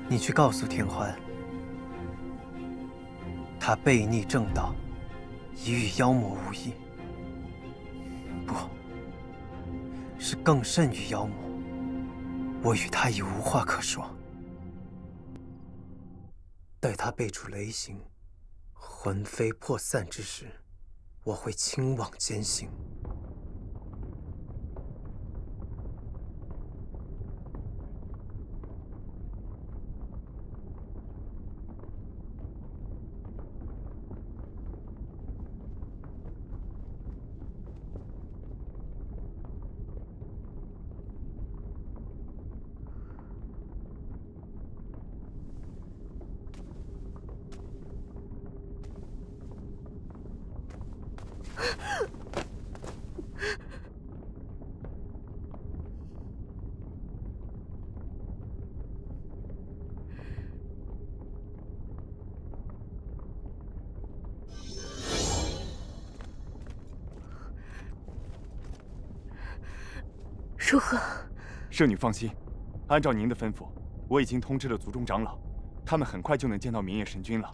B: 你去告诉天欢，他悖逆正道，已与妖魔无异。不，是更甚于妖魔。我与他已无话可说。待他背出雷行，魂飞魄散之时，我会亲往监行。
D: 如何？
O: 圣女放心，按照您的吩咐，我已经通知了族中长老，他们很快就能见到明夜神君了。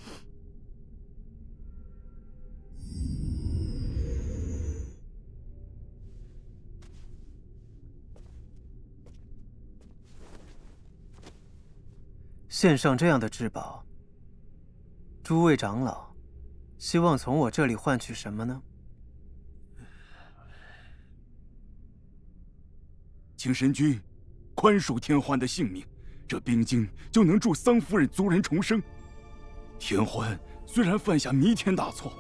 B: 献上这样的至宝，诸位长老，希望从我这里换取什么呢？
L: 请神君宽恕天欢的性命，这冰晶就能助桑夫人族人重生。天欢虽然犯下弥天大错，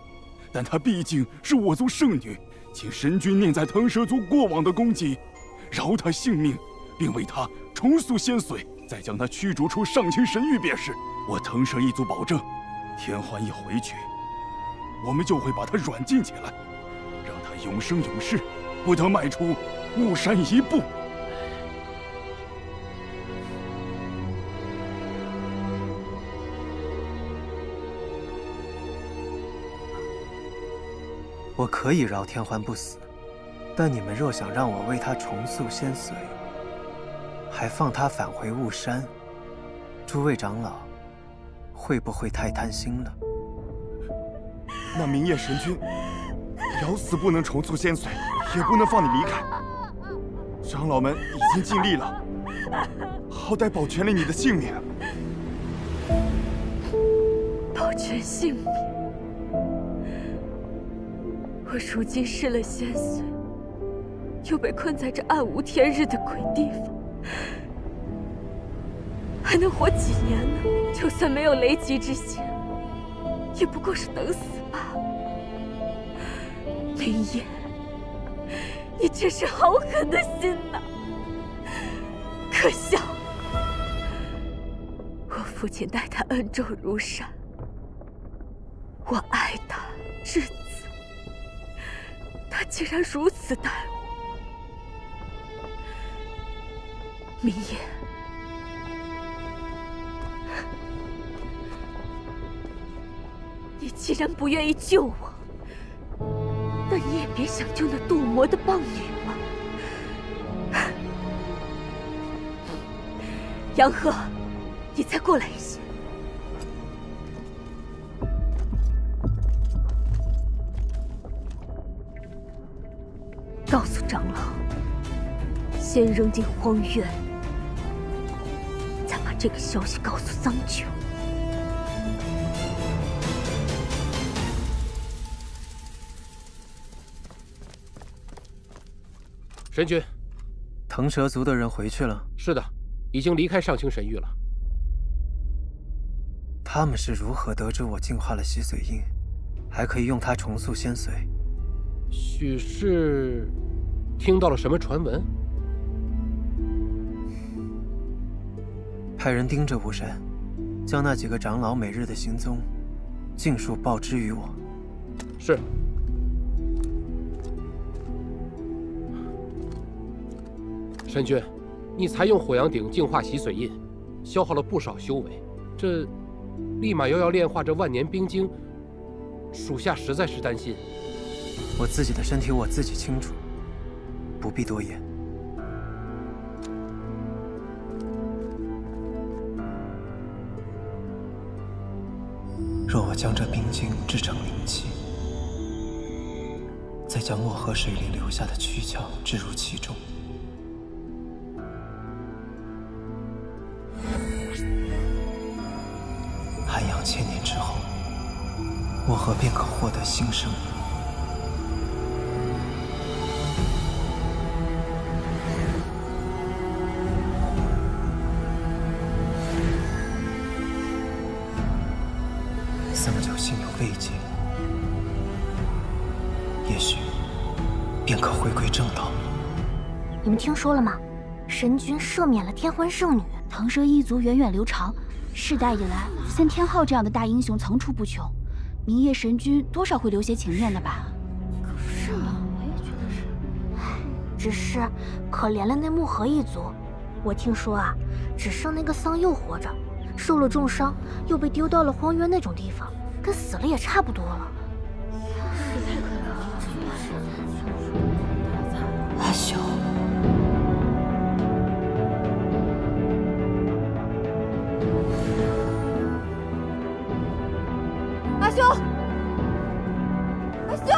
L: 但她毕竟是我族圣女，请神君念在腾蛇族过往的功绩，饶她性命，并为她重塑仙髓，再将她驱逐出上清神域便是。我腾蛇一族保证，天欢一回去，我们就会把她软禁起来，让她永生永世不得迈出巫山一步。
B: 我可以饶天欢不死，但你们若想让我为他重塑仙髓，还放他返回雾山，诸位长老，会不会太贪心了？
O: 那明夜神君咬死不能重塑仙髓，也不能放你离开。长老们已经尽力了，好歹保全了你的性命。
D: 保全性命。 我如今失了仙髓，又被困在这暗无天日的鬼地方，还能活几年呢？就算没有雷击之险，也不过是等死罢了。明夜，你真是好狠的心呐！可笑，我父亲待他恩重如山，我爱他至死。 他竟然如此待我，明夜，你既然不愿意救我，那你也别想救那堕魔的棒女了。杨鹤，你再过来一些。 告诉长老，先扔进荒渊，再把这个消息告诉桑九。
Q: 神君，
B: 腾蛇族的人回去了？
Q: 是的，已经离开上清神域了。
B: 他们是如何得知我净化了洗髓印，还可以用它重塑仙髓？
Q: 许是听到了什么传闻？
B: 派人盯着巫山，将那几个长老每日的行踪尽数报知于我。
Q: 是。神君，你采用火阳鼎净化洗髓印，消耗了不少修为，这立马又要炼化这万年冰晶，属下实在是担心。
B: 我自己的身体我自己清楚，不必多言。若我将这冰晶制成灵气，再将漠河水里留下的躯壳置入其中，涵养1000年之后，漠河便可获得新生。 桑九心有慰藉，也许便可回归正道。
R: 你们听说了吗？神君赦免了天欢圣女。腾蛇一族源远流长，世代以来，像天昊这样的大英雄层出不穷。明夜神君多少会留些情面的吧？
D: 可
R: 只是可怜了那木河一族。我听说啊，只剩那个桑佑活着，受了重伤，又被丢到了荒原那种地方，跟死了也差不多了。
A: 阿修，
D: 阿修，阿修！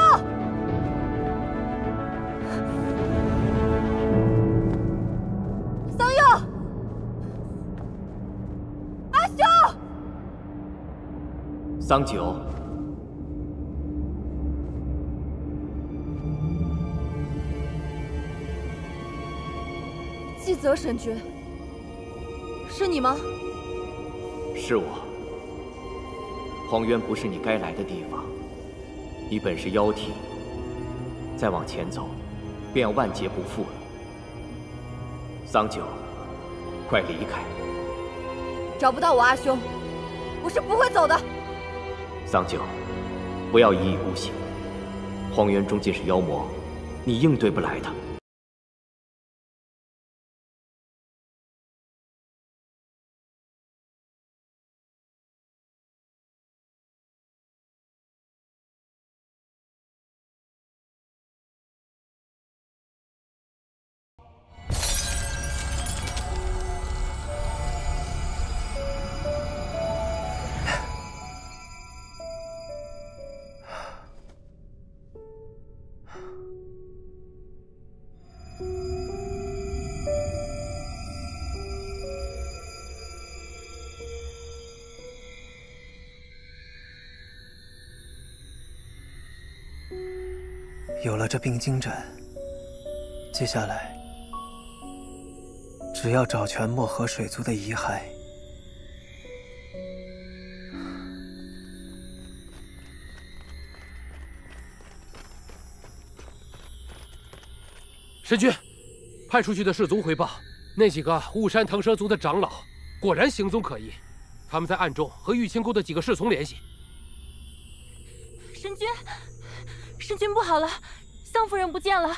D: 桑佑，阿修，
F: 桑九。
D: 季泽神君，是你吗？
F: 是我。荒渊不是你该来的地方，你本是妖体，再往前走，便要万劫不复了。桑九，快离开！
D: 找不到我阿兄，我是不会走的。
F: 桑九，不要一意孤行。荒渊终究是妖魔，你应对不来的。
B: 有了这冰晶trận，接下来只要找全漠河水族的遗骸。
Q: 神君，派出去的士卒回报，那几个雾山腾蛇族的长老果然行踪可疑，他们在暗中和玉清宫的几个侍从联系。
N: 神君，神君不好了，桑夫人不见了，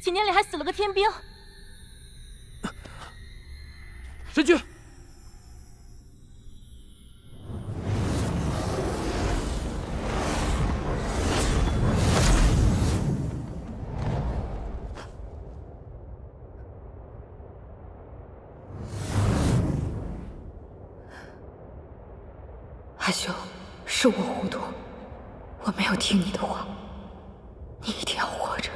N: 几年里还死了个天兵。
Q: 神君，
A: 阿修，是我糊涂，我没有听你的话，你一定要活着。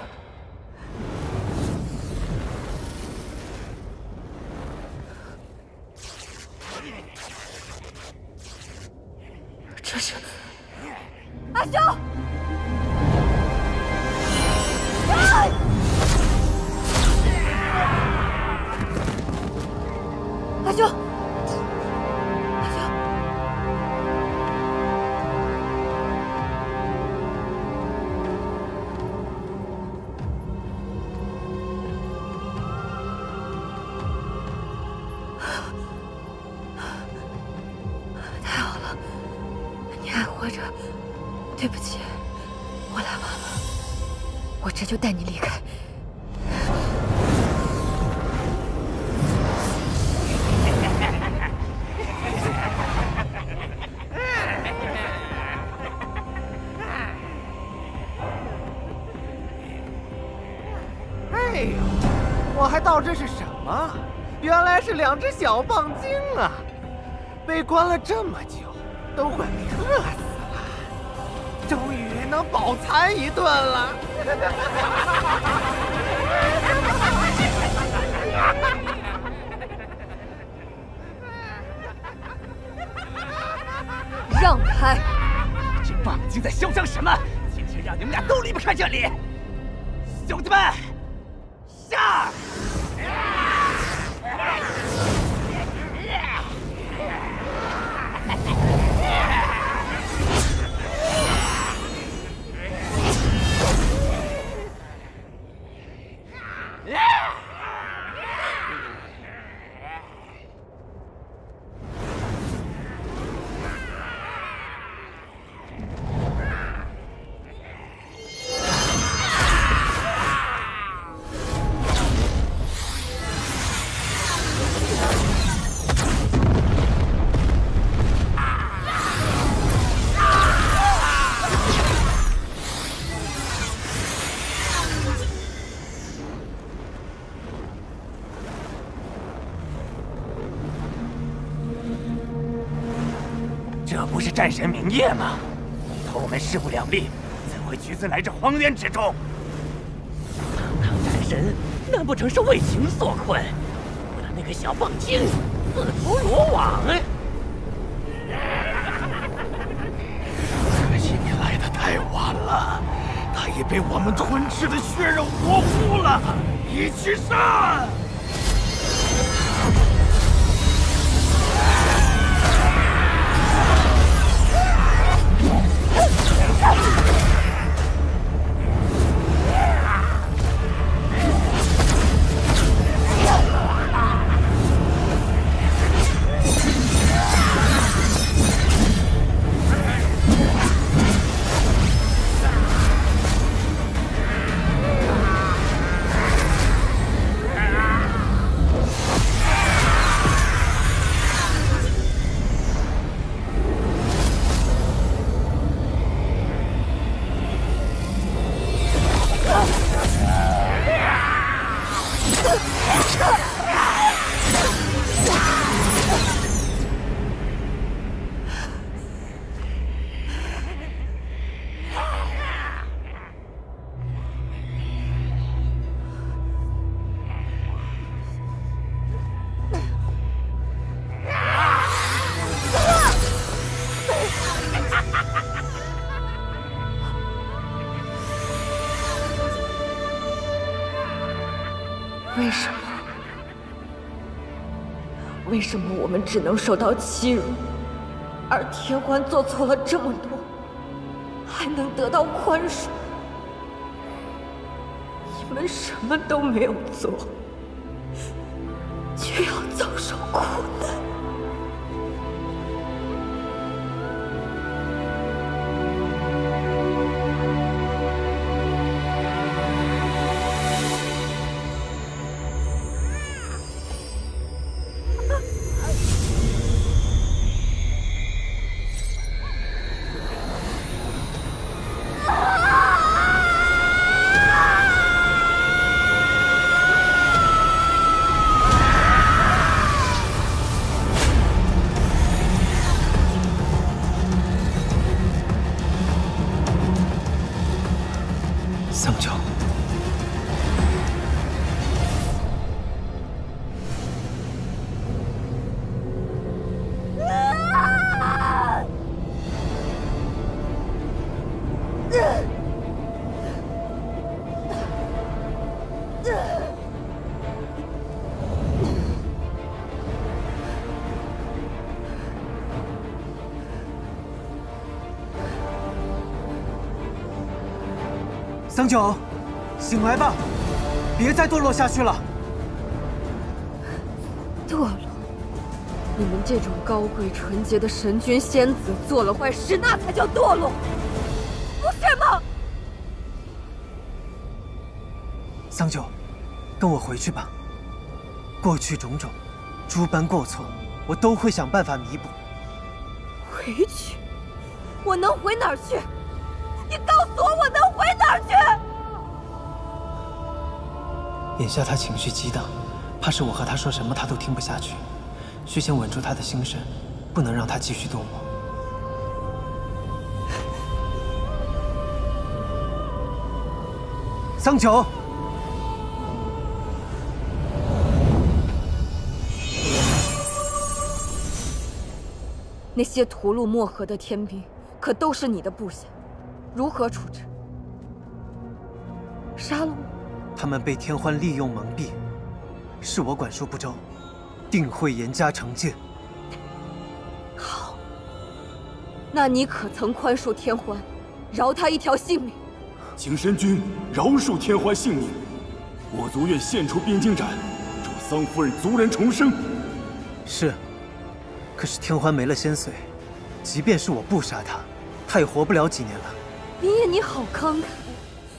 A: 这是
D: 阿修！阿修！
A: 太好了，你还活着。对不起，我来晚了，我这就带你离开。
S: 哎呦，我还道这是什么？原来是两只小棒精啊！被关了这么久，都快被饿死了，终于能饱餐一顿了。
D: 让开！
S: 这棒精在嚣张什么？今天让你们俩都离不开这里！兄弟们，上！
E: 这不是战神明夜吗？你同我们势不两立，怎会橘子来这荒原之中？堂堂战神，难不成是为情所困，为了那个小棒精自投罗网？可惜你来得太晚了，他已被我们吞噬的血肉模糊了。一起上！
K: 为什么我们只能受到欺辱，而天欢做错了这么多，还能得到宽恕？你们什么都没有做，却要遭受苦难。
B: 桑九，桑九，醒来吧，别再堕落下去了。
K: 堕落？你们这种高贵纯洁的神君仙子做了坏事，那才叫堕落，不是吗？
B: 桑九，跟我回去吧。过去种种，诸般过错，我都会想办法弥补。
K: 回去？我能回哪儿去？你告诉我，我能回哪儿去？
B: 眼下他情绪激荡，怕是我和他说什么他都听不下去。需先稳住他的心神，不能让他继续堕落。桑九，
K: 那些屠戮漠河的天兵，可都是你的部下。如何处置？杀了我？
B: 他们被天欢利用蒙蔽，是我管束不周，定会严加惩戒。
K: 好，那你可曾宽恕天欢，饶他一条性命？
O: 请神君饶恕天欢性命，我族愿献出冰晶斩，助桑夫人族人重生。
B: 是，可是天欢没了仙髓，即便是我不杀他，他也活不了几年了。
K: 明夜，你好慷慨，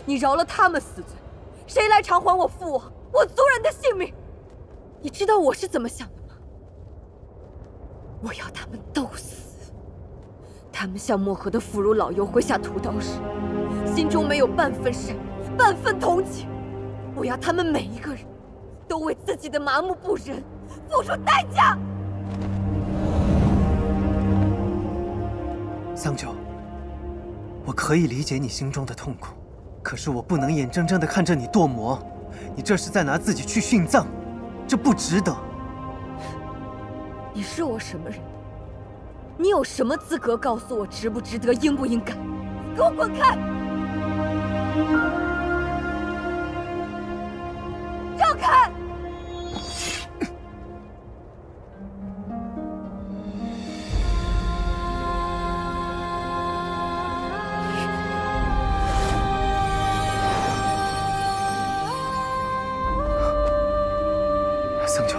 K: 你饶了他们死罪，谁来偿还我父王、我族人的性命？你知道我是怎么想的吗？我要他们都死。他们向漠河的妇孺老幼挥下屠刀时，心中没有半分善意、半分同情。我要他们每一个人都为自己的麻木不仁付出代价。
B: 桑九，我可以理解你心中的痛苦，可是我不能眼睁睁地看着你堕魔，你这是在拿自己去殉葬，这不值得。
K: 你是我什么人？你有什么资格告诉我值不值得、应不应该？给我滚开！让开！
B: 桑九，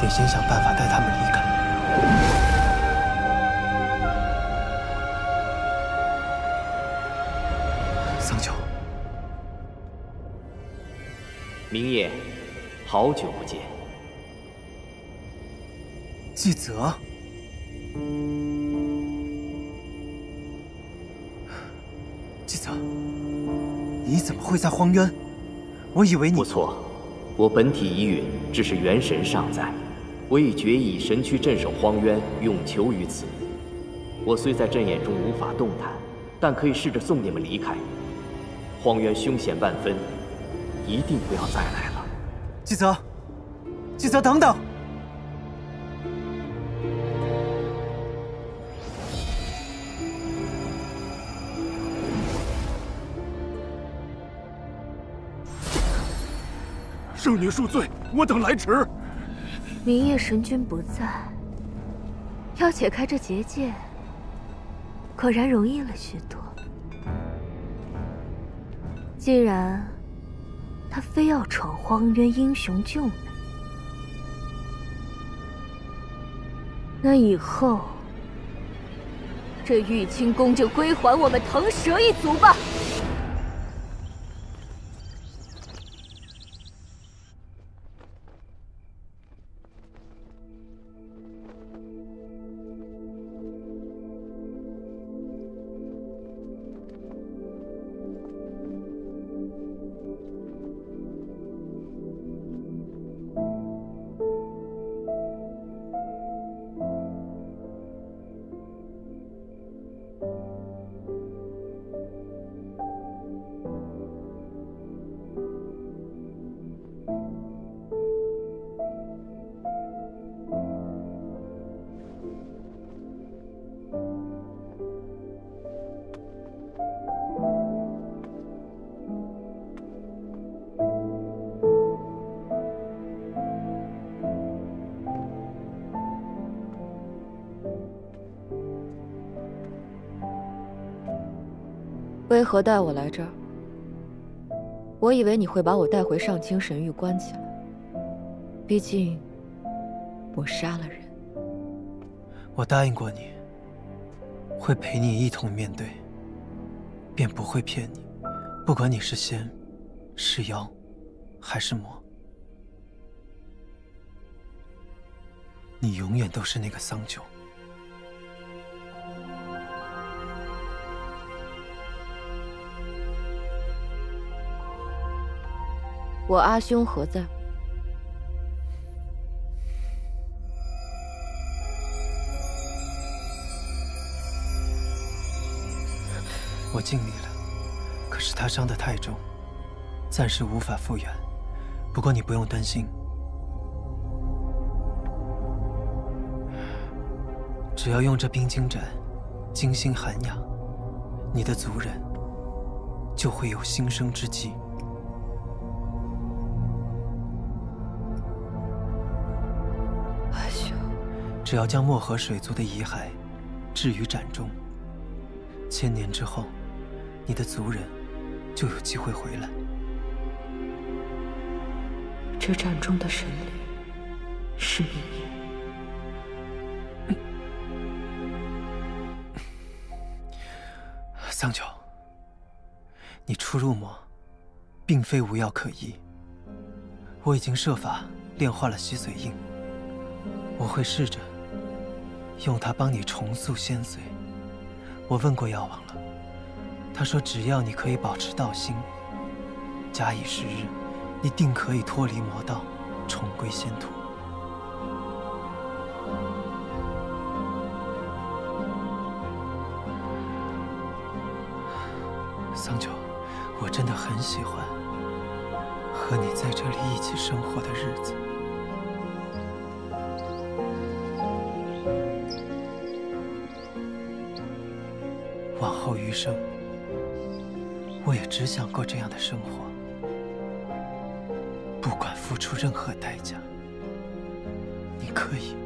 B: 得先想办法带他们离开。桑九，
F: 明夜，好久不见。
B: 季泽，季泽，你怎么会在荒渊？我以为你……
F: 不错，我本体已陨，只是元神尚在。我已决意神躯镇守荒渊，永囚于此。我虽在阵眼中无法动弹，但可以试着送你们离开。荒渊凶险万分，一定不要再来了。
B: 季泽，季泽，等等！
L: 圣女恕罪，我等来迟。
D: 明夜神君不在，要解开这结界，果然容易了许多。既然他非要闯荒渊，英雄救美，那以后这玉清宫就归还我们腾蛇一族吧。
A: 为何带我来这儿？我以为你会把我带回上清神域关起来，毕竟我杀了人。
B: 我答应过你，会陪你一同面对，便不会骗你。不管你是仙、是妖，还是魔，你永远都是那个桑九。
A: 我阿兄何在？
B: 我尽力了，可是他伤得太重，暂时无法复原。不过你不用担心，只要用这冰晶盏精心涵养，你的族人就会有新生之机。只要将漠河水族的遗骸置于盏中，1000年之后，你的族人就有机会回来。
A: 这盏中的神灵是明夜。
B: 桑九，你初入魔，并非无药可医。我已经设法炼化了吸髓印，我会试着用它帮你重塑仙髓，我问过药王了，他说只要你可以保持道心，假以时日，你定可以脱离魔道，重归仙途。桑九，我真的很喜欢和你在这里一起生活的日子。往后余生，我也只想过这样的生活，不管付出任何代价。你可以。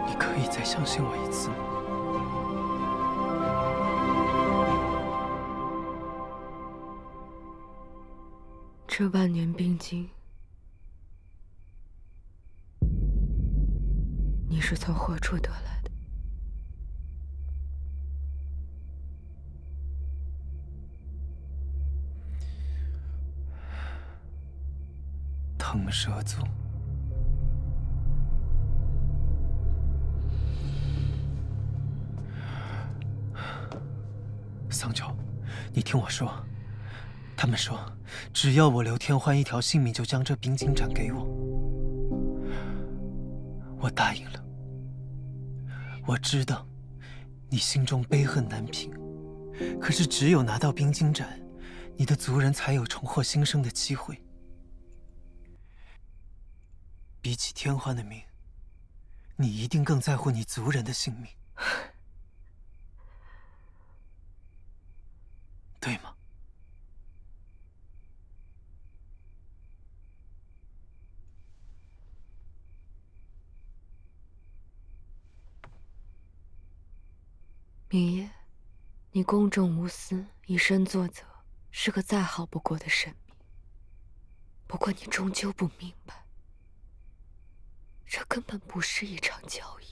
B: 你可以再相信我一次吗？
A: 这万年冰晶，你是从何处得来的？
B: 腾蛇族。桑九，你听我说。他们说，只要我留天欢一条性命，就将这冰晶斩给我。我答应了。我知道你心中悲恨难平，可是只有拿到冰晶斩，你的族人才有重获新生的机会。比起天欢的命，你一定更在乎你族人的性命，对吗？
A: 明夜，你公正无私，以身作则，是个再好不过的神明。不过你终究不明白，这根本不是一场交易。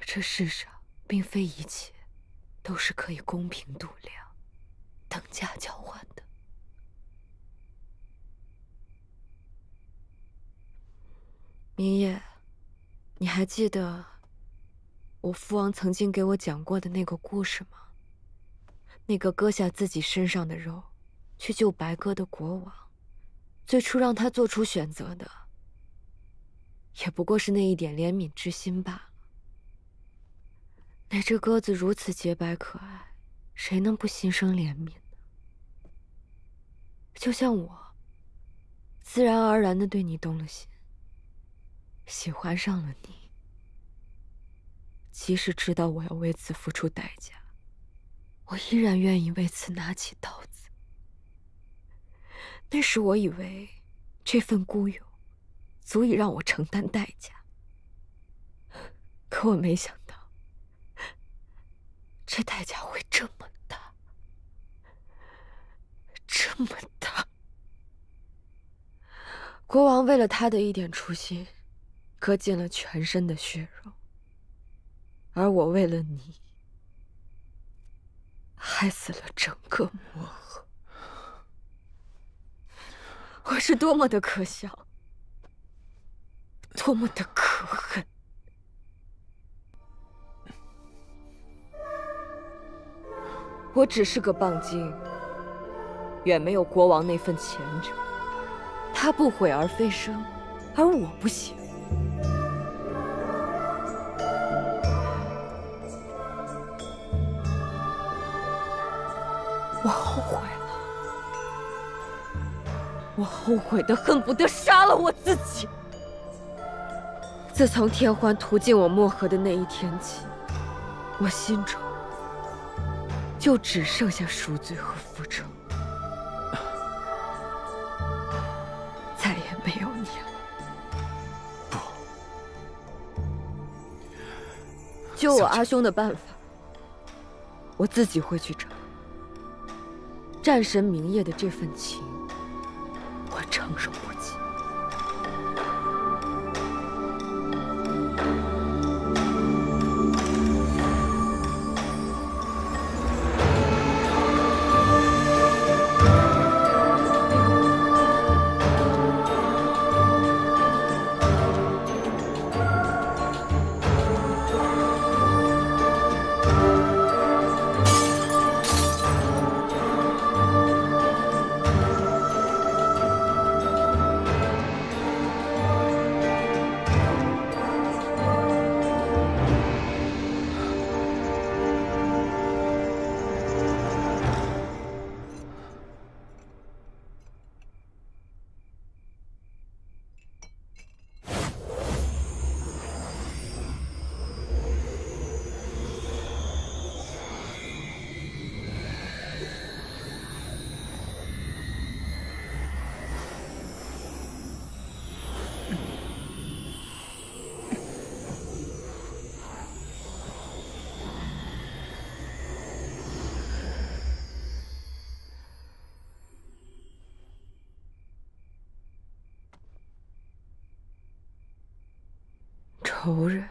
A: 这世上并非一切都是可以公平度量、等价交换的。明夜，你还记得我父王曾经给我讲过的那个故事吗？那个割下自己身上的肉去救白鸽的国王，最初让他做出选择的，也不过是那一点怜悯之心罢了。那只鸽子如此洁白可爱，谁能不心生怜悯呢？就像我，自然而然地对你动了心，喜欢上了你。即使知道我要为此付出代价，我依然愿意为此拿起刀子。那时我以为这份孤勇足以让我承担代价，可我没想到，这代价会这么大，这么大。国王为了他的一点初心，割尽了全身的血肉。而我为了你，害死了整个魔河。我是多么的可笑，多么的可恨！我只是个棒精，远没有国王那份前者。他不毁而非生，而我不行。我后悔了，我后悔的恨不得杀了我自己。自从天欢屠尽我漠河的那一天起，我心中就只剩下赎罪和复仇，再也没有你了。
B: 不，
A: 救我阿兄的办法，我自己会去找。战神明夜的这份情，我承受不起。
T: 仇人，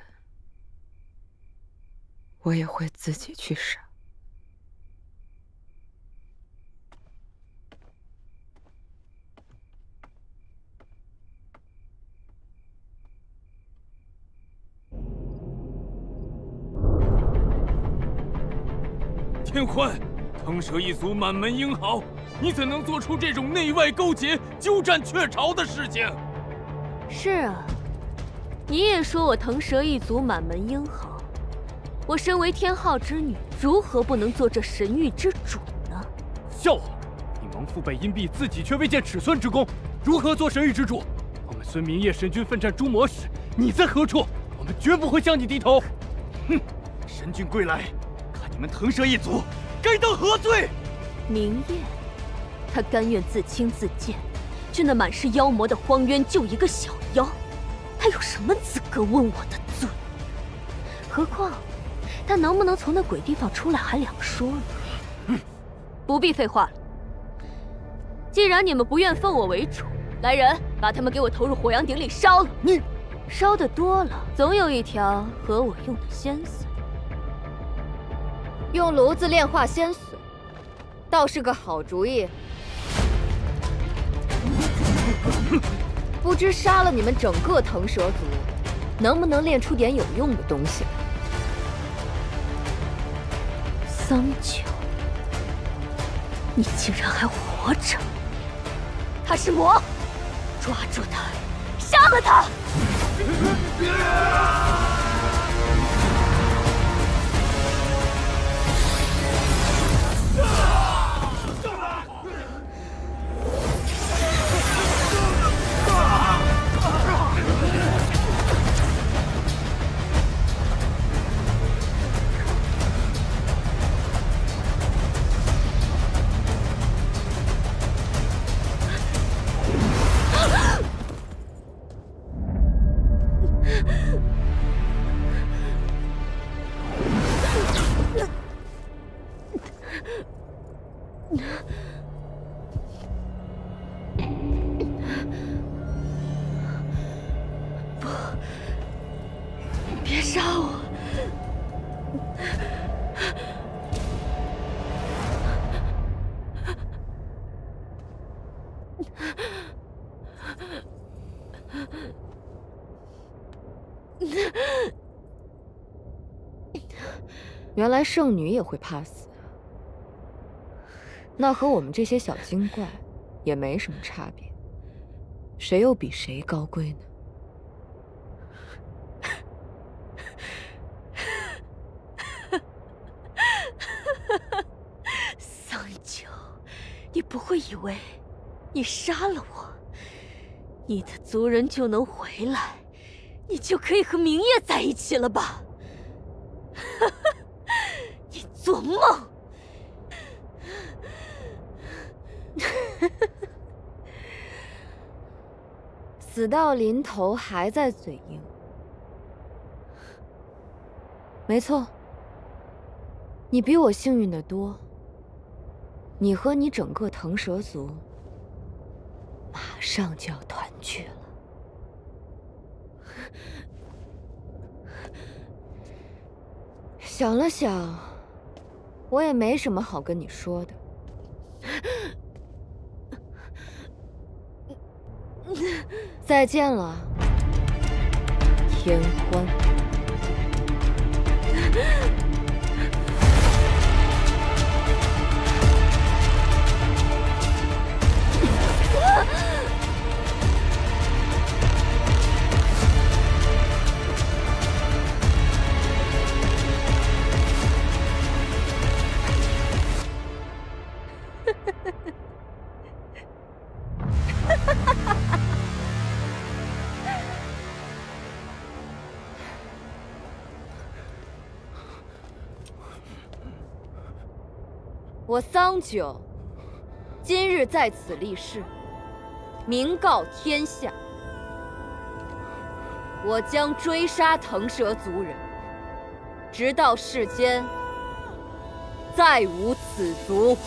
T: 我也会自己去杀。
L: 天欢，腾蛇一族满门英豪，你怎能做出这种内外勾结、鸠占鹊巢的事情？
D: 是啊，你也说我腾蛇一族满门英豪，我身为天昊之女，如何不能做这神域之主呢？
H: 笑话！你蒙父辈荫庇，自己却未见尺寸之功，如何做神域之主？我们孙明夜神君奋战诸魔时，你在何处？我们绝不会向你低头。
P: 哼！神君归来，看你们腾蛇一族该当何罪？
D: 明夜，他甘愿自轻自贱，去那满是妖魔的荒渊救一个小妖，他有什么资格问我的罪？何况，他能不能从那鬼地方出来还两说呢。不必废话了。既然你们不愿奉我为主，来人，把他们给我投入火阳鼎里烧了。你烧的多了，总有一条合我用的仙髓。
A: 用炉子炼化仙髓，倒是个好主意。不知杀了你们整个腾蛇族，能不能炼出点有用的东西？
D: 桑九，你竟然还活着！他是魔，抓住他，杀了他！别杀我！
A: 原来圣女也会怕死啊，那和我们这些小精怪也没什么差别，谁又比谁高贵呢？
D: 桑九，你不会以为你杀了我，你的族人就能回来，你就可以和明夜在一起了吧？你做梦！
A: 死到临头还在嘴硬。没错，你比我幸运的多。你和你整个腾蛇族马上就要团聚了。想了想，我也没什么好跟你说的。再见了，天欢。我桑九今日在此立誓，明告天下，我将追杀腾蛇族人，直到世间再无此族。